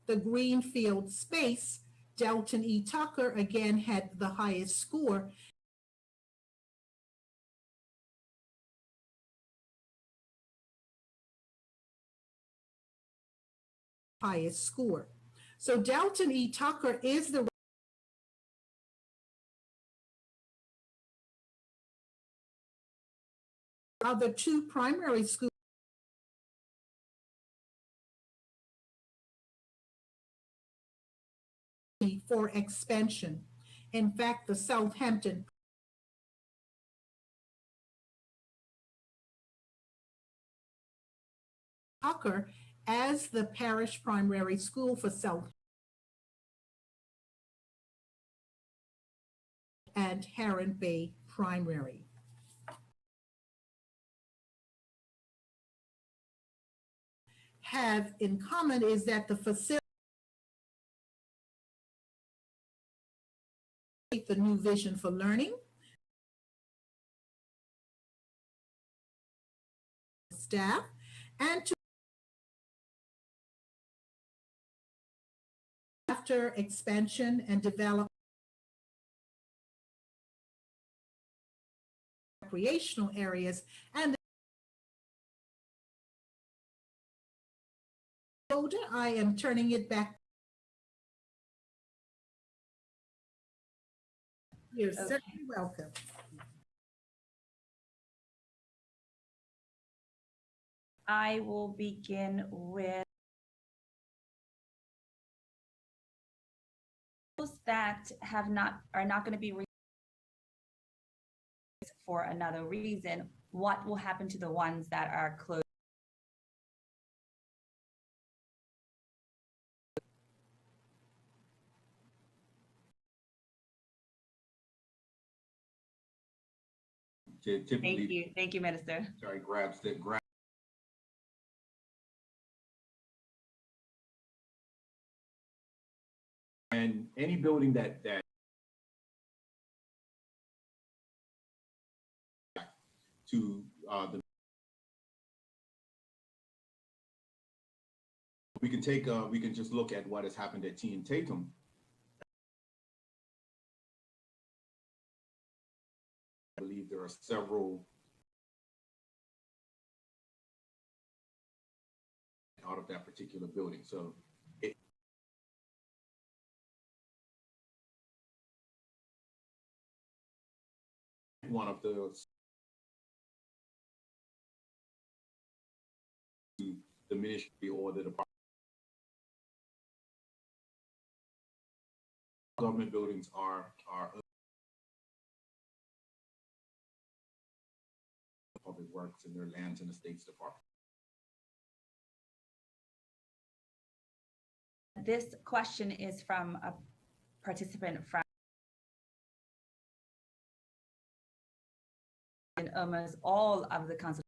the Greenfield space, Delton E. Tucker again had the highest score. Highest score. So Delton E. Tucker is the other two primary schools for expansion. In fact, the Southampton Tucker as the parish primary school for South and Heron Bay Primary. Have in common is that the facility, the new vision for learning, staff, and to after expansion and develop recreational areas. And I am turning it back. You're certainly welcome. I will begin with those that are not going to be for another reason. What will happen to the ones that are closed? Typically, Thank you, Minister. sorry, and any building that to the we can just look at what has happened at T and Tatum. I believe there are several out of that particular building. So one of those, the ministry or the department. Government buildings are public works and their lands and estates department. This question is from a participant from in almost all of the council.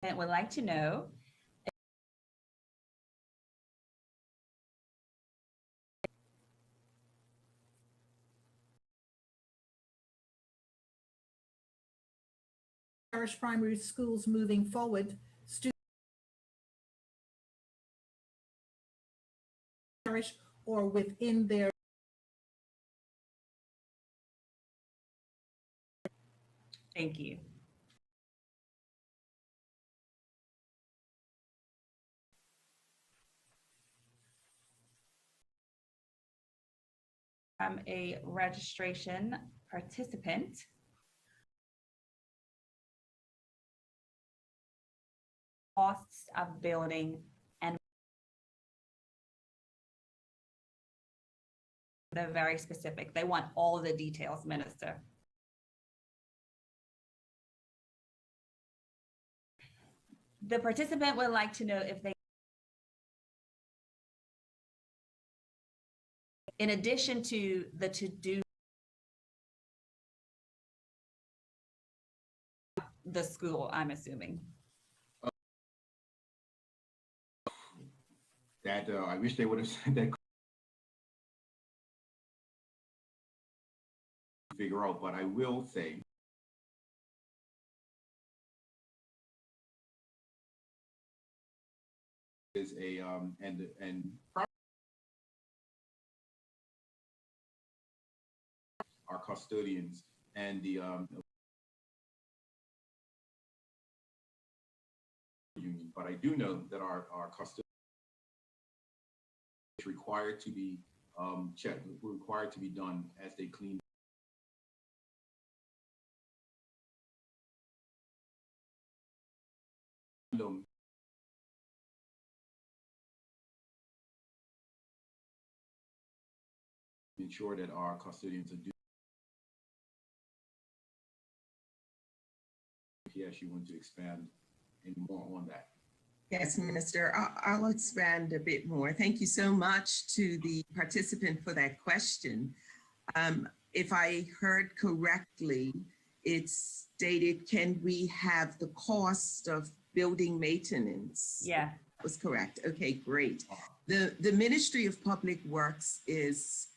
And would like to know Parish primary schools moving forward, parish or within their. Thank you. I'm a registration participant. Costs of building and they're very specific. They want all the details, Minister. The participant would like to know if they, in addition to the to-do, the school, I'm assuming. That I wish they would have said that. Figure out, but I will say is a and our custodians and the union, but I do know that our custodians is required to be checked, required to be done as they clean. Ensure that our custodians are doing MTS, you want to expand any more on that? Yes, Minister, I'll expand a bit more. Thank you so much to the participant for that question. If I heard correctly, it's stated, can we have the cost of building maintenance? Yeah. That was correct. Okay, great. The Ministry of Public Works is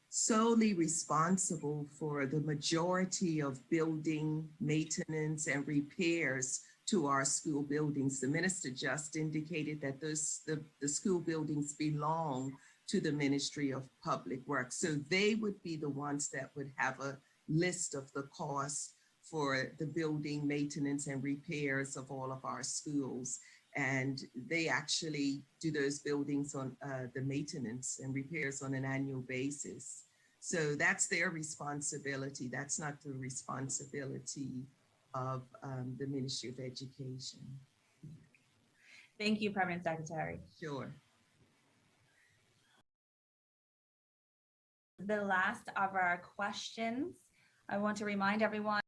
solely responsible for the majority of building maintenance and repairs to our school buildings. The minister just indicated that the school buildings belong to the Ministry of Public Works. So they would be the ones that would have a list of the costs for the building maintenance and repairs of all of our schools. And they actually do those buildings on the maintenance and repairs on an annual basis. So that's their responsibility. That's not the responsibility of the Ministry of Education. Thank you, Permanent Secretary. Sure. The last of our questions, I want to remind everyone,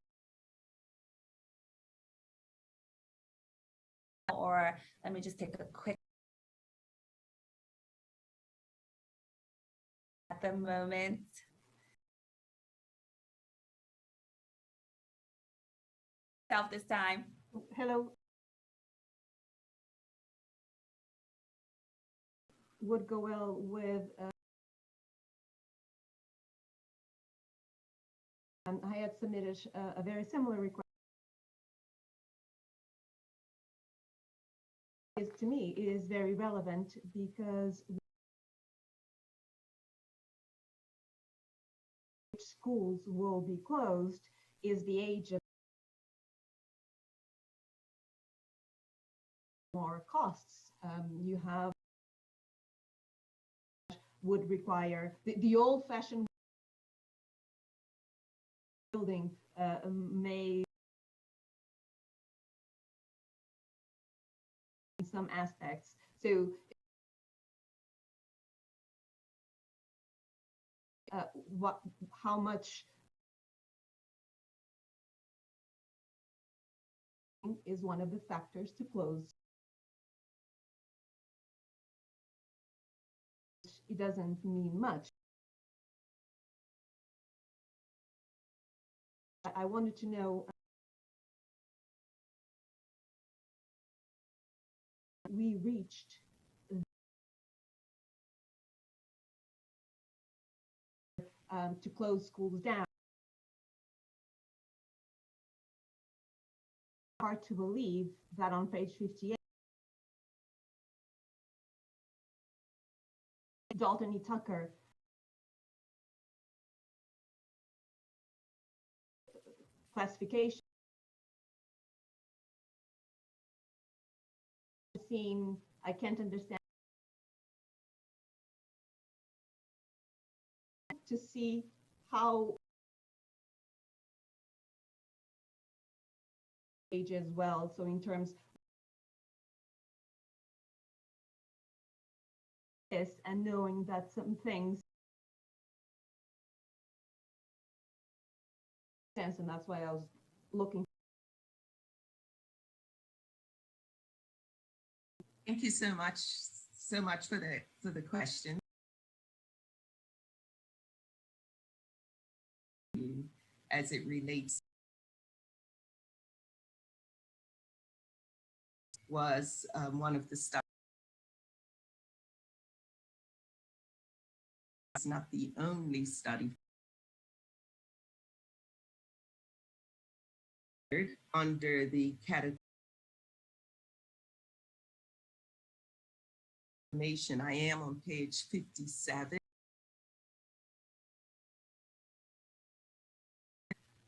or let me just take a quick at the moment. This time. Hello. Would go well with I had submitted a very similar request. To me, it is very relevant because schools will be closed is the age of more costs. You have would require the old-fashioned building may in some aspects. So how much is one of the factors to close. It doesn't mean much. I wanted to know, we reached to close schools down. Hard to believe that on page 58, Dalton E. Tucker classification seen, I can't understand to see how age as well. So in terms of this and knowing that some things sense, and that's why I was looking. Thank you so much for the question. As it relates was one of the studies. It's not the only study under the category. I am on page 57.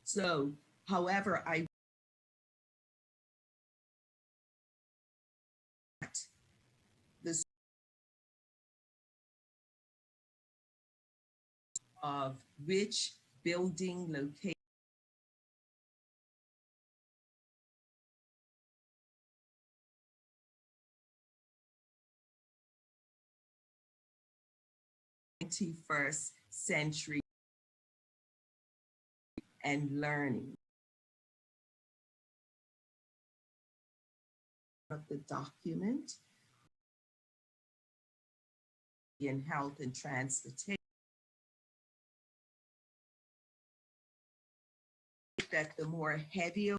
So, however, this of which building location #21st century and learning. of the document in health and transportation, that the more heavier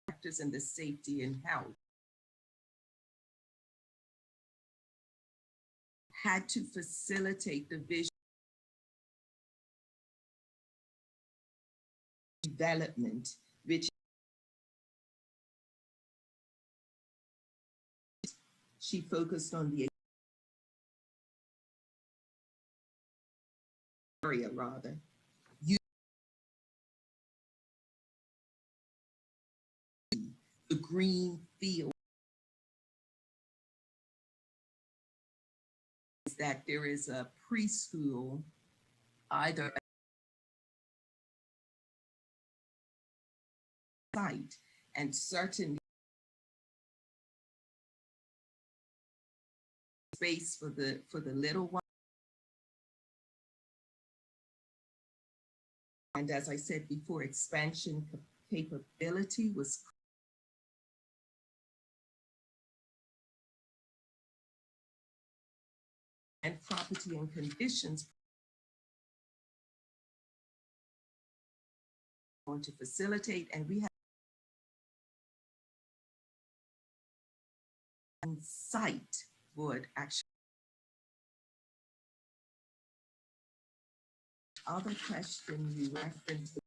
factors in the safety and health had to facilitate the vision development, which she focused on the area rather. The green field is that there is a preschool, either site, and certainly space for the little one. And as I said before, expansion capability was and property and conditions going to facilitate, and we have site would actually. Other question you referenced.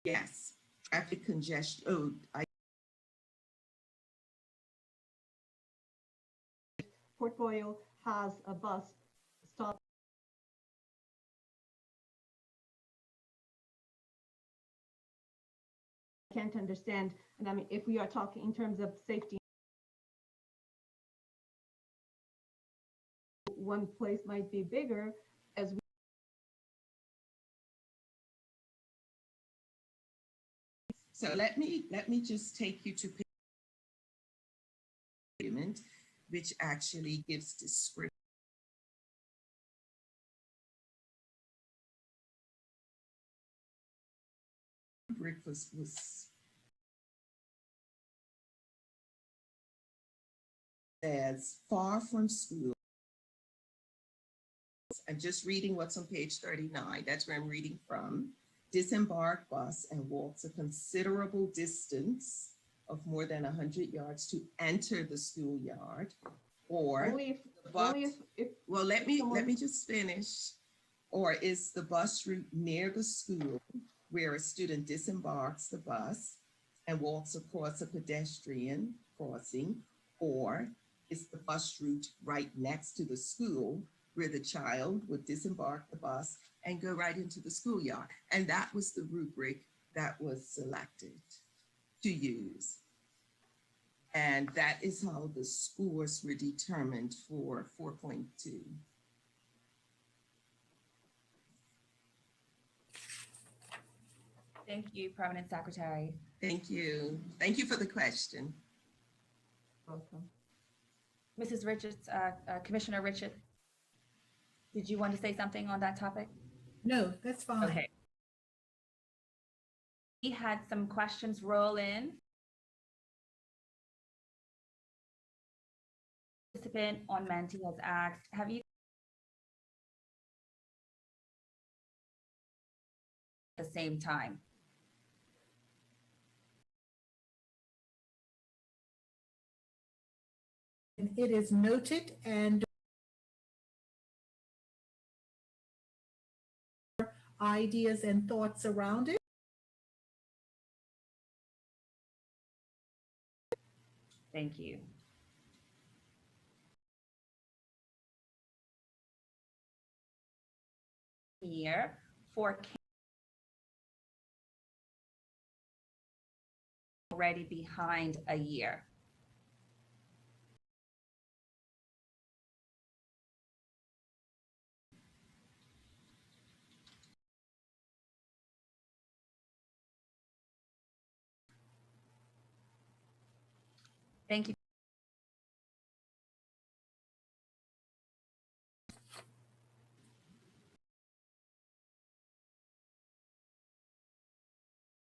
Yes, traffic congestion. Oh, Portfolio has a bus stop. I can't understand, and I mean, if we are talking in terms of safety, one place might be bigger as we. So let me just take you to payment, which actually gives description. Rubric was as far from school. I'm just reading what's on page 39. That's where I'm reading from. Disembark bus and walks a considerable distance of more than 100 yards to enter the schoolyard, or Only if well, let me just finish. Or is the bus route near the school where a student disembarks the bus and walks across a pedestrian crossing, or is the bus route right next to the school where the child would disembark the bus and go right into the schoolyard? And that was the rubric that was selected to use. And that is how the scores were determined for 4.2. Thank you, Permanent Secretary. Thank you. Thank you for the question. welcome. Mrs. Richards, Commissioner Richard, did you want to say something on that topic? No, that's fine. Okay. We had some questions roll in. Participant on Mentee has asked, have you at the same time? And it is noted, and ideas and thoughts around it. Thank you. Year for already behind a year. Thank you.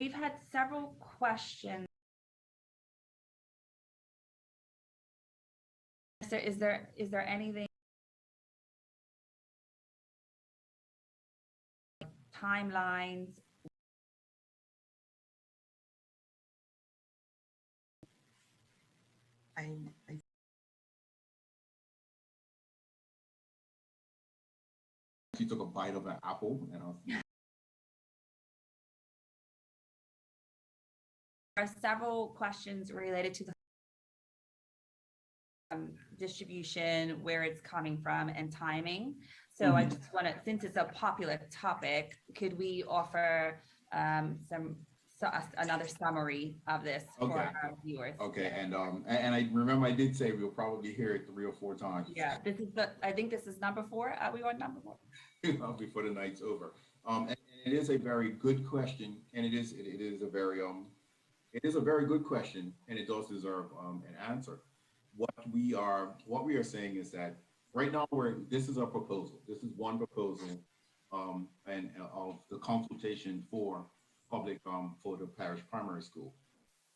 We've had several questions. Is there anything, timelines? I She took a bite of an apple, and I was, There are several questions related to the distribution, where it's coming from, and timing. So I just want to, since it's a popular topic, could we offer another summary of this for Okay. our viewers? okay, and I remember I did say we'll probably hear it 3 or 4 times. Yeah, I think this is number 4. Are we on number 4? Before the night's over. And it is a very good question, and it is a very good question, and it does deserve an answer. What we are saying is that right now this is a proposal. This is one proposal, and of the consultation for public for the parish primary school.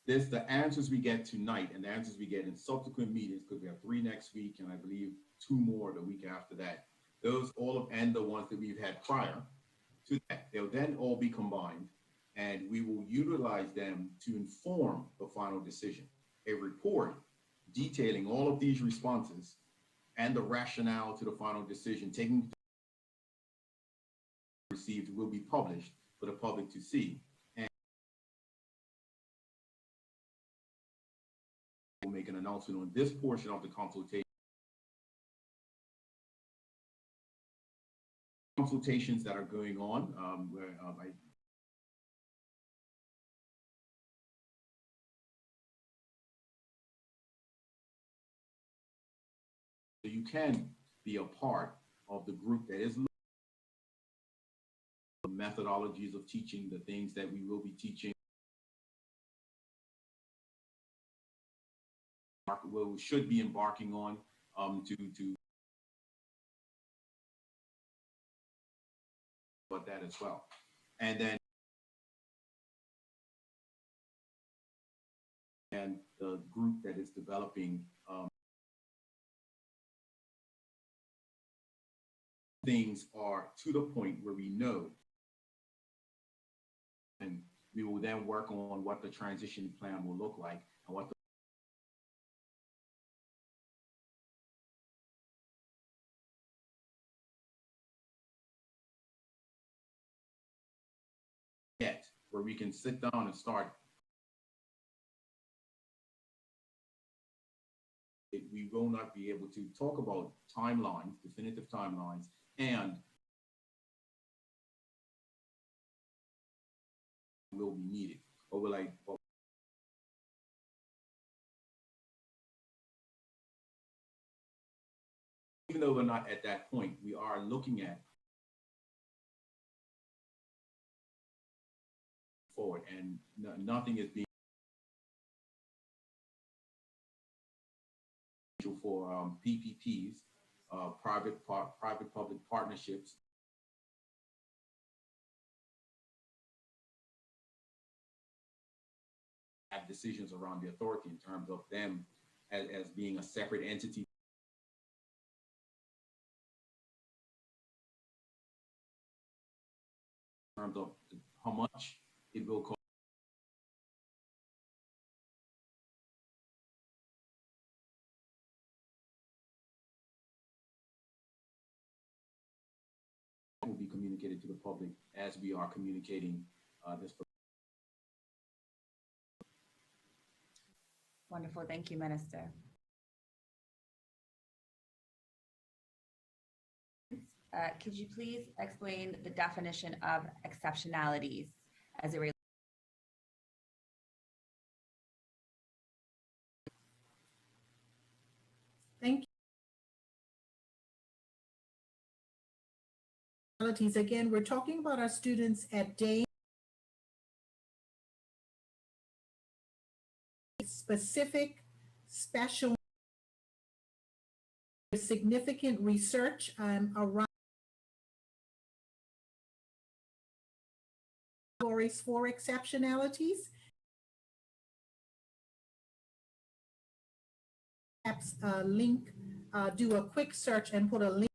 The answers we get tonight and the answers we get in subsequent meetings, because we have 3 next week and I believe 2 more the week after that. Those and the ones that we've had prior to that, they'll then all be combined, and we will utilize them to inform the final decision. A report detailing all of these responses and the rationale to the final decision taken received will be published for the public to see. And we'll make an announcement on this portion of the consultations that are going on. So you can be a part of the group that is looking at the methodologies of teaching, the things that we will be teaching, what we should be embarking on to but that as well. And then the group that is developing things are to the point where we know, and we will then work on what the transition plan will look like and what where we can sit down and start. We will not be able to talk about timelines, definitive timelines, and will be needed. Or will I? Even though we're not at that point, we are looking at forward, and nothing is being for PPPs, private-public partnerships. Have decisions around the authority in terms of them as being a separate entity. In terms of how much it will cost. Will be communicated to the public as we are communicating this. Wonderful. Thank you, Minister. Could you please explain the definition of exceptionalities as it relates? Thank you. Again, we're talking about our students at day. Specific, special, significant research around categories for exceptionalities. Perhaps link, do a quick search and put a link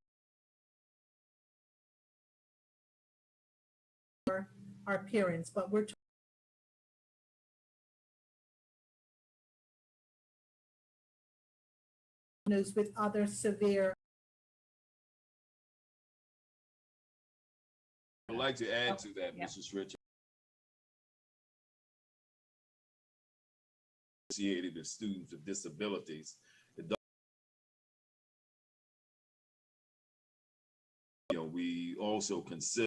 for our parents, but we're with other severe. I'd like to add to that, yeah. Mrs. Richard. Associated with students with disabilities, we also consider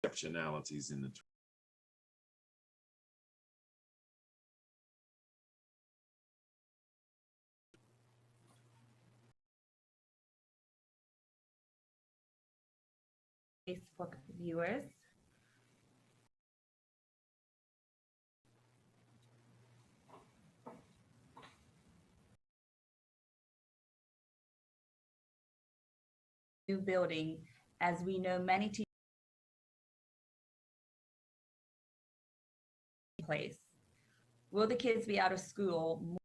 exceptionalities in the Facebook viewers. New building, as we know many teachers place. Will the kids be out of school more?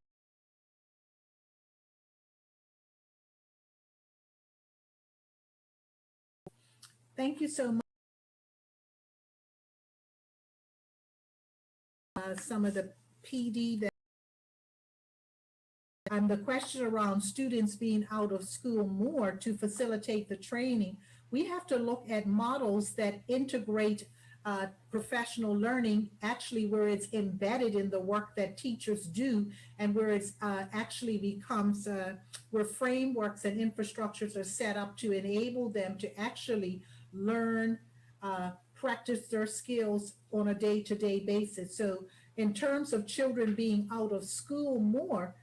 Thank you so much. Some of the PD that and the question around students being out of school more to facilitate the training, we have to look at models that integrate professional learning, actually where it's embedded in the work that teachers do, and where it's actually becomes where frameworks and infrastructures are set up to enable them to actually learn, practice their skills on a day-to-day basis. So in terms of children being out of school more,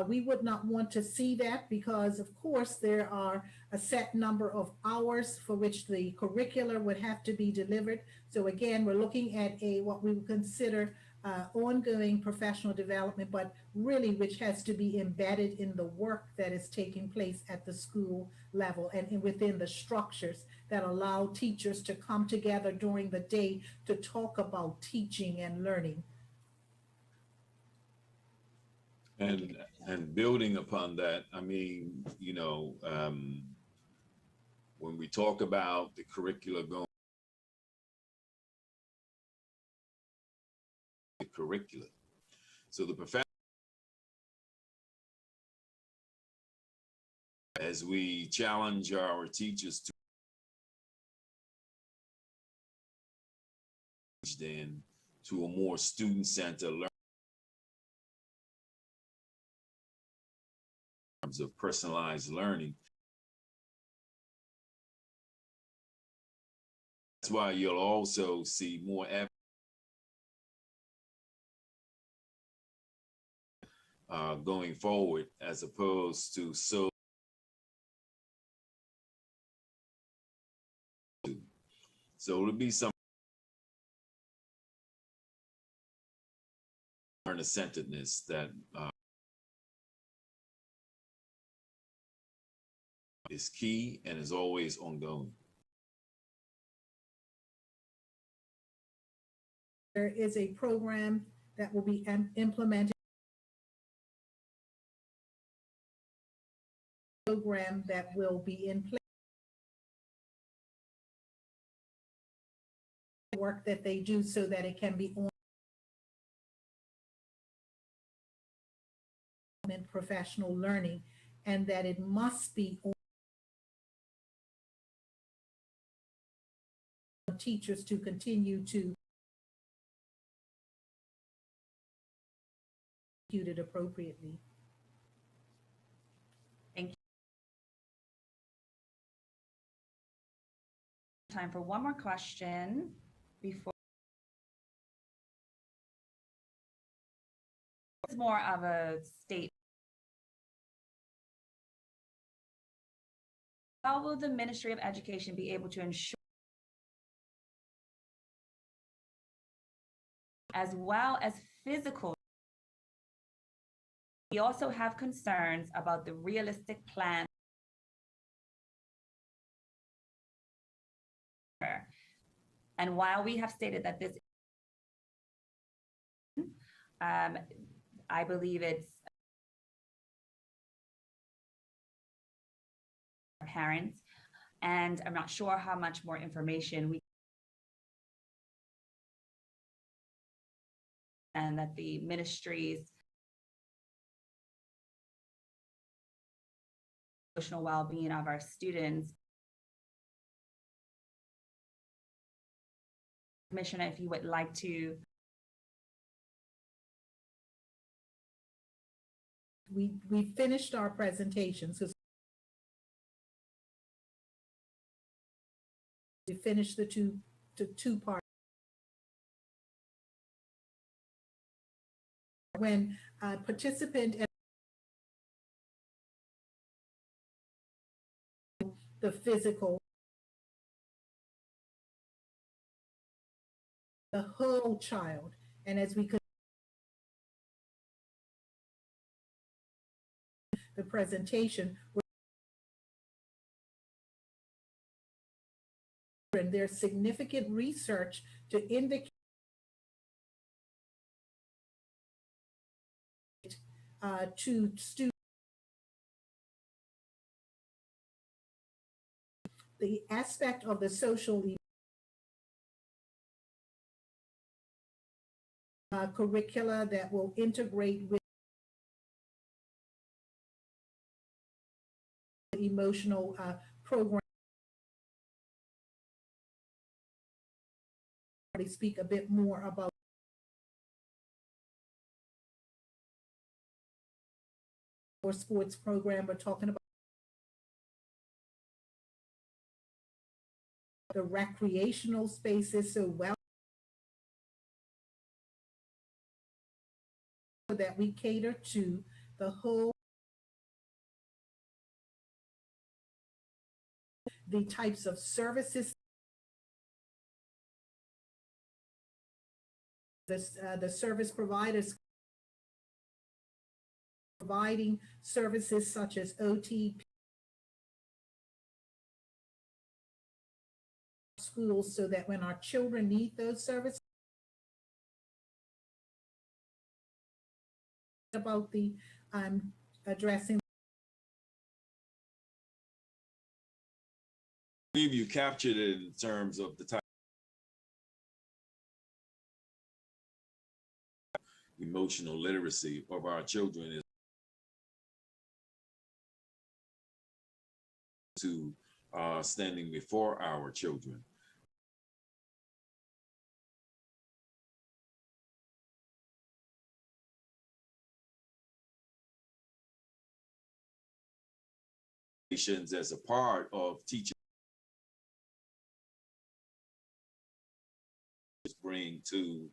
we would not want to see that, because of course there are a set number of hours for which the curricula would have to be delivered. So again, we're looking at what we would consider ongoing professional development, but really which has to be embedded in the work that is taking place at the school level and within the structures that allow teachers to come together during the day to talk about teaching and learning. And building upon that, I mean, when we talk about the curricula going, the curricula, so the professor, as we challenge our teachers to then to a more student-centered learning in terms of personalized learning. That's why you'll also see more evidence going forward, as opposed to so it'll be some learner-centeredness that is key and is always ongoing. There is a program that will be implemented. Program that will be in place. Work that they do so that it can be on professional learning, and that it must be on teachers to continue to execute it appropriately. Thank you. Time for one more question before. It's more of a statement. How will the Ministry of Education be able to ensure, as well as physical? We also have concerns about the realistic plan And while we have stated that this, I believe it's parents, and I'm not sure how much more information we and that the ministries emotional well-being of our students. Commissioner, if you would like to. We finished our presentations. We finished the two parts. When a participant the physical, the whole child, and as we could the presentation, and there's significant research to indicate to students the aspect of the social curricula that will integrate with emotional program. Speak a bit more about our sports program. We're talking about the recreational spaces, so well that we cater to the whole, the types of services, the service providers providing services such as OT, schools, so that when our children need those services, about the addressing. I believe you captured it in terms of the type emotional literacy of our children is to standing before our children. As a part of teaching bring to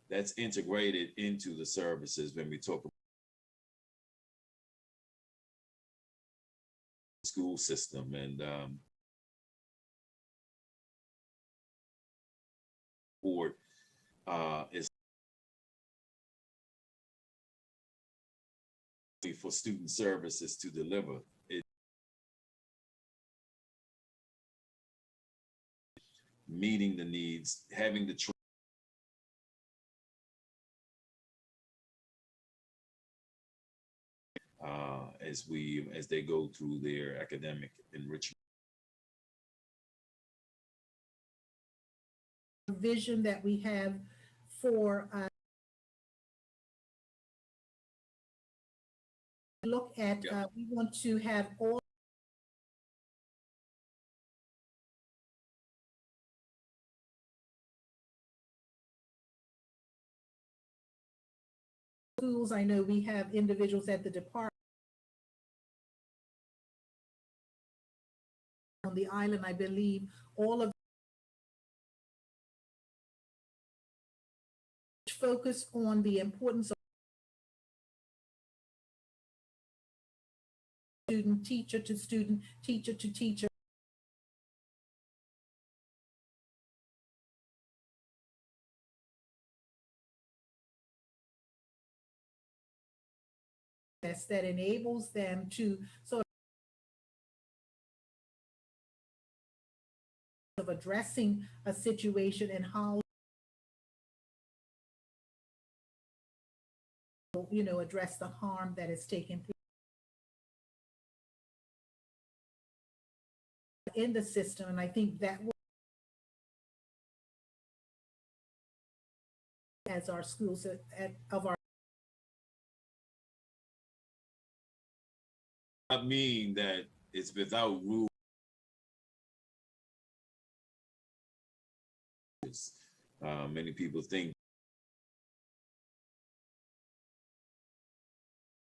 that's integrated into the services when we talk about the school system, and board is for student services to deliver it, meeting the needs, having the as they go through their academic enrichment. Vision that we have for look at, we want to have all schools. I know we have individuals at the department on the island. I believe all of focus on the importance of student, teacher to student, teacher to teacher. That enables them to sort of addressing a situation and how, address the harm that is taking place in the system. And I think that will, as our schools of our not mean that it's without rules. Many people think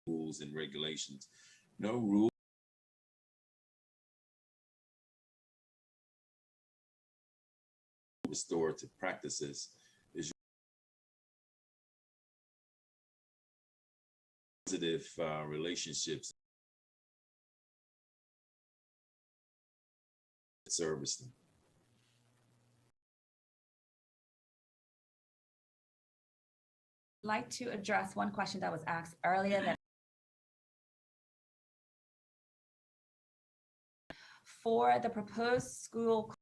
rules and regulations. No rules. Restorative practices is positive relationships that service them. I'd like to address one question that was asked earlier that for the proposed school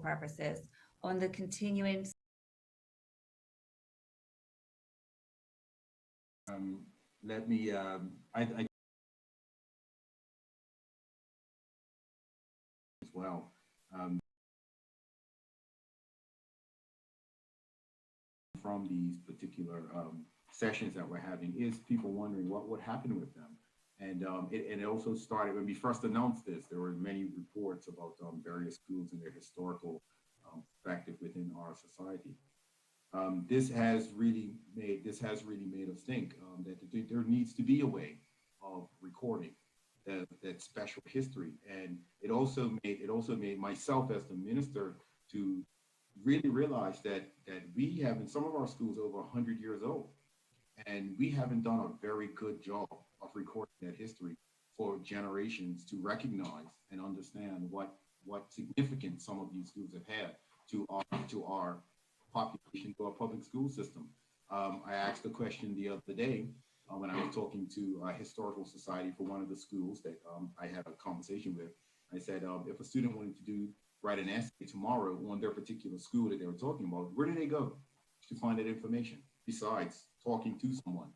purposes on the continuing Let me, I as well. From these particular sessions that we're having is people wondering what would happen with them. And it also started when we first announced this. There were many reports about various schools and their historical perspective within our society. This has really made us think that there needs to be a way of recording that special history, and it also made myself as the minister to really realize that we have in some of our schools over 100 years old, and we haven't done a very good job of recording that history for generations to recognize and understand what significance some of these schools have had to our population, to our public school system. I asked a question the other day when I was talking to a historical society for one of the schools that I had a conversation with. I said, if a student wanted to write an essay tomorrow on their particular school that they were talking about, where do they go to find that information besides talking to someone?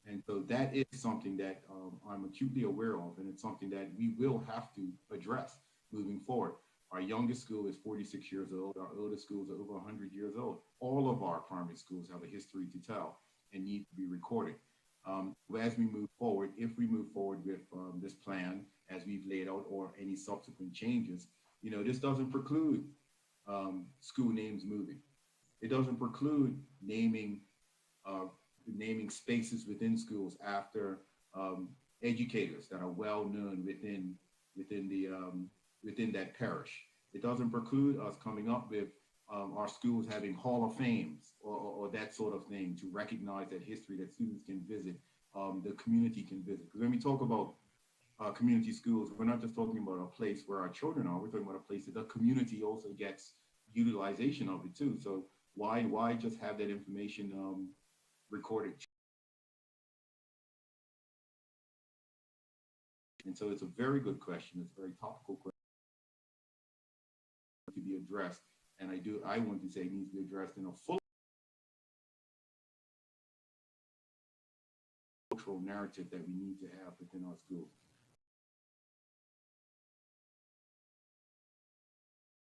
And so that is something that I'm acutely aware of, and it's something that we will have to address moving forward. Our youngest school is 46 years old. Our oldest schools are over 100 years old. All of our primary schools have a history to tell and need to be recorded. As we move forward, if we move forward with this plan as we've laid out or any subsequent changes, this doesn't preclude school names moving. It doesn't preclude naming spaces within schools after educators that are well known within that parish. It doesn't preclude us coming up with our schools having Hall of Fames or that sort of thing to recognize that history that students can visit, the community can visit. Because when we talk about community schools, we're not just talking about a place where our children are, we're talking about a place that the community also gets utilization of it too. So why just have that information recorded? And so it's a very good question. It's a very topical question to be addressed. And I want to say it needs to be addressed in a full cultural narrative that we need to have within our schools.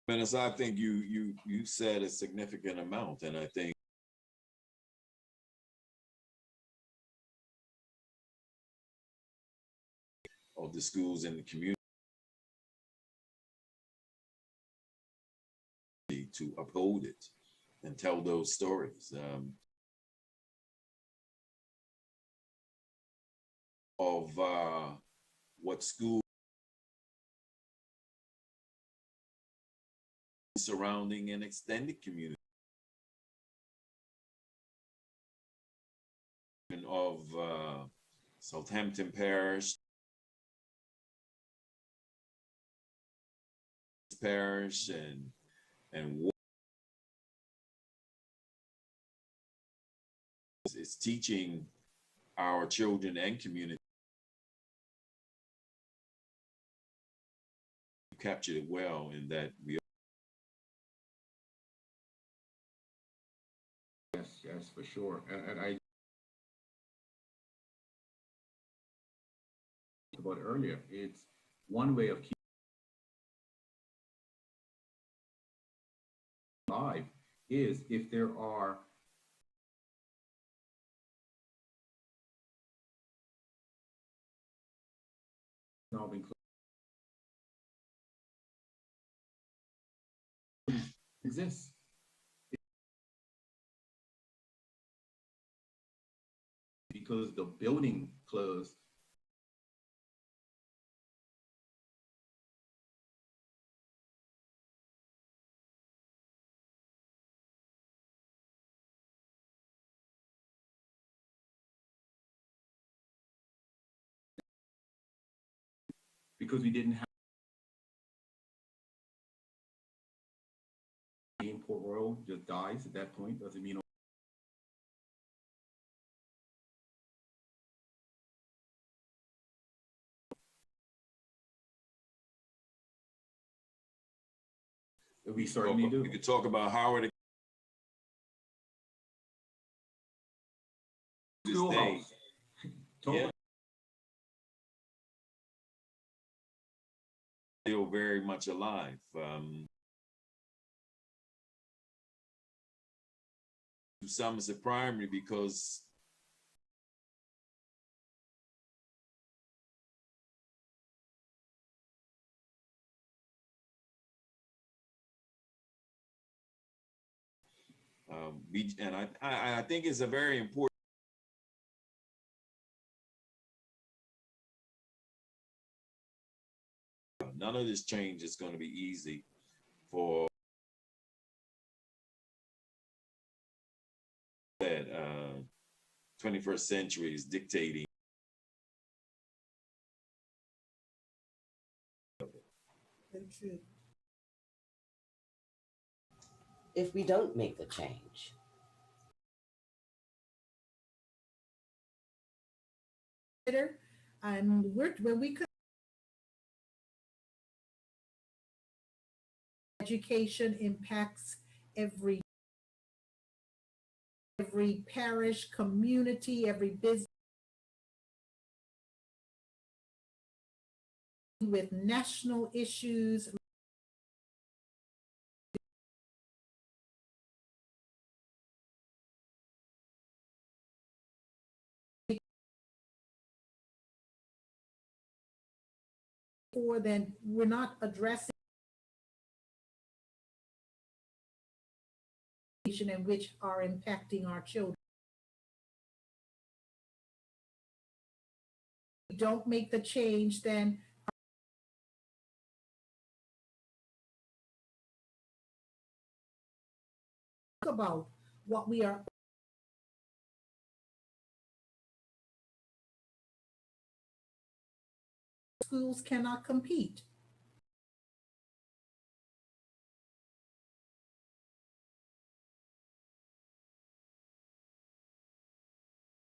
Menace, I think you said a significant amount, and I think of the schools in the community to uphold it and tell those stories of what school surrounding an extended community of Southampton Parish, and it's teaching our children and community captured it well in that we. Yes, for sure. And I about earlier, it's one way of keeping alive is if there are exists. Because the building closed. Because we didn't have Port Royal just dies at that point, doesn't mean we certainly do. We could talk about Howard. Schoolhouse. Yeah. Still very much alive. Some is a primary because I think it's a very important. None of this change is going to be easy for that 21st century is dictating. If we don't make the change. And when we could education impacts every parish, community, every business with national issues. Or then we're not addressing in which are impacting our children. If we don't make the change, then about what we are. Schools cannot compete.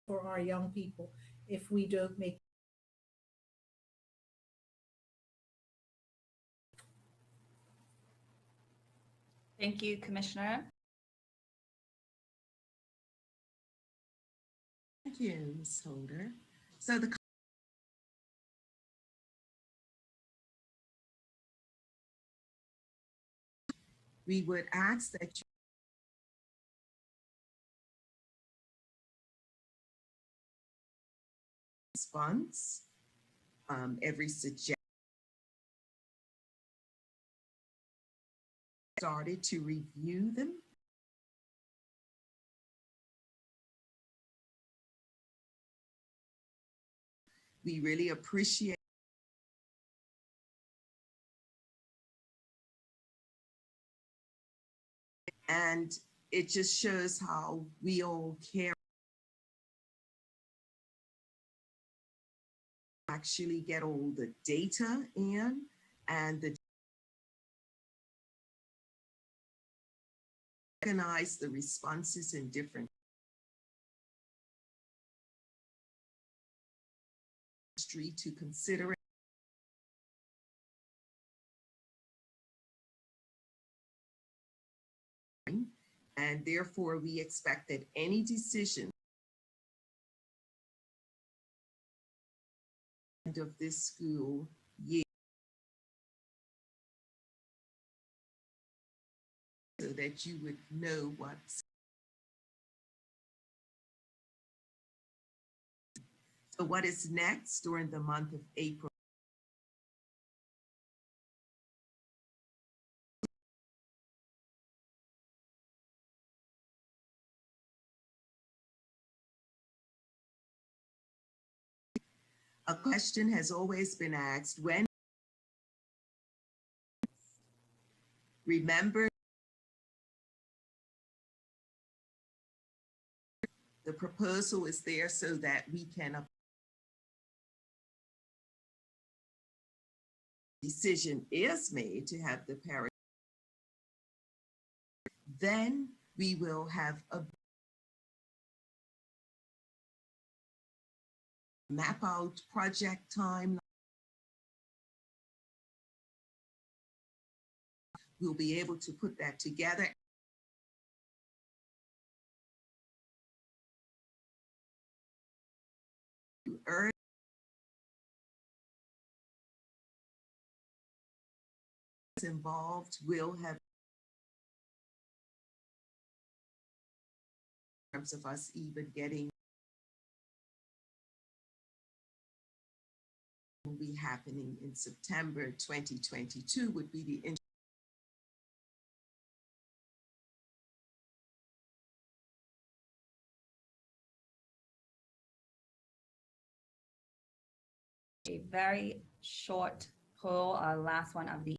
For our young people, if we don't make. Thank you, Commissioner. Thank you, Ms. Holder. So we would ask that you response, every suggestion started to review them. We really appreciate and it just shows how we all care. Actually get all the data in and organize the responses in different to consider and therefore we expect that any decision of this school year so that you would know what's. So what is next during the month of April? A question has always been asked, when? Remember, the proposal is there so that we can decision is made to have the parish, then we will have a map out project time. We'll be able to put that together. Urge involved will have in terms of us even getting will be happening in September 2022 would be the a very short poll, last one of the.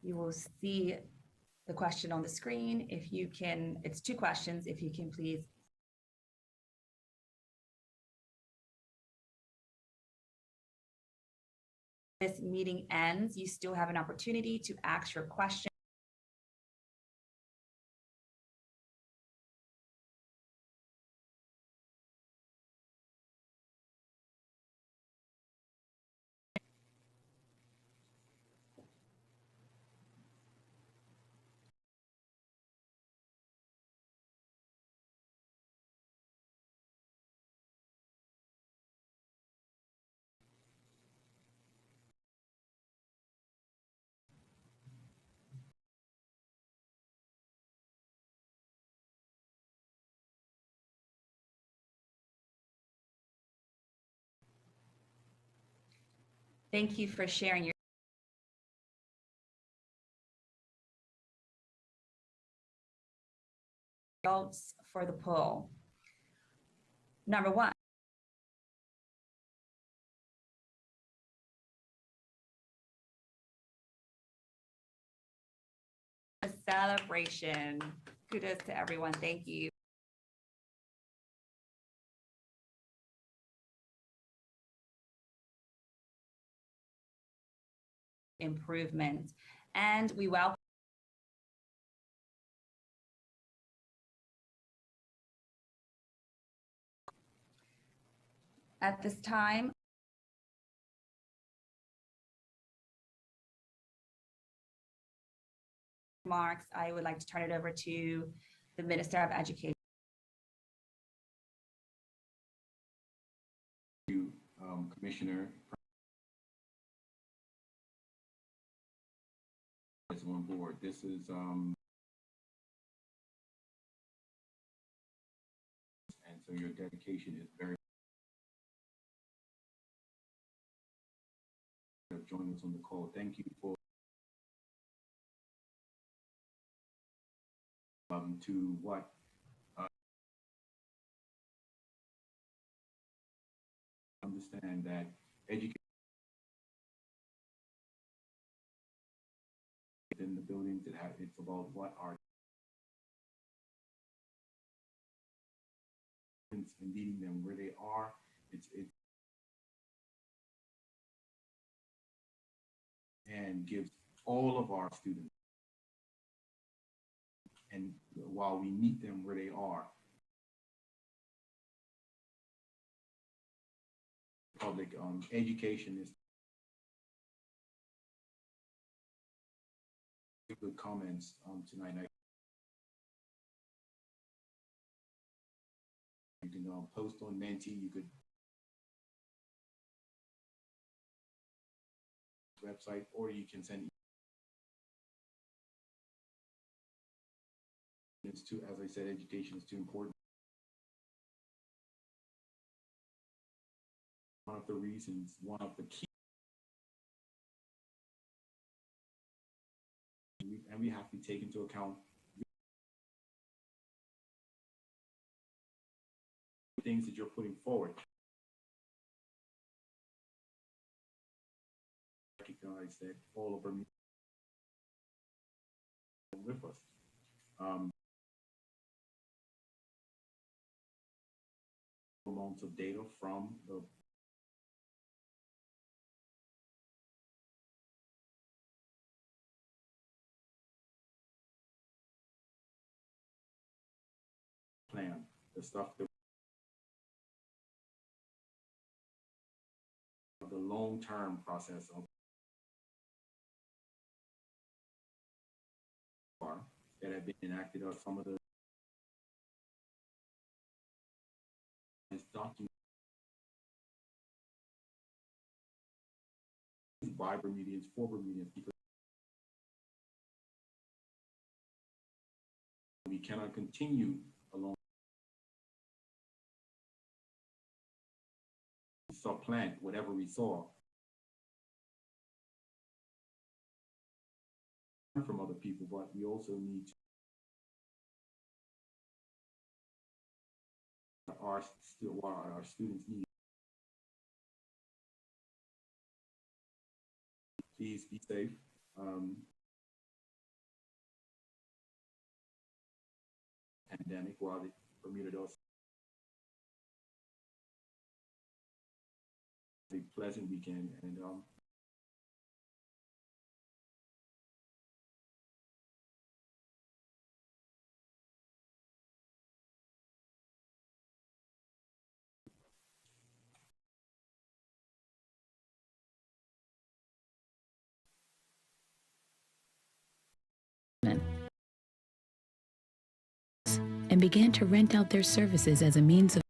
You will see the question on the screen. If you can, it's 2 questions. If you can please. This meeting ends, you still have an opportunity to ask your question. Thank you for sharing your results for the poll. Number 1. A celebration. Kudos to everyone. Thank you. Improvement. And we welcome at this time. Remarks, I would like to turn it over to the Minister of Education. Commissioner is on board. This is and so your dedication is very joining us on the call. Thank you for to what understand that education in the buildings, it's about what our and meeting them where they are. It's and gives all of our students, and while we meet them where they are, public education is good comments tonight. You can post on Menti. You could website, or you can send. It's too, as I said, education is too important. One of the reasons, one of the key, and we have to take into account things that you're putting forward. Recognize that all of them with us. Amounts of data from the plan, the stuff that the long-term process of that have been enacted, or some of the documents by Bermudians for Bermudians, because we cannot continue along supplant whatever we saw from other people, but we also need to our students need. Please be safe. Pandemic while the Bermuda does a pleasant weekend, and and began to rent out their services as a means of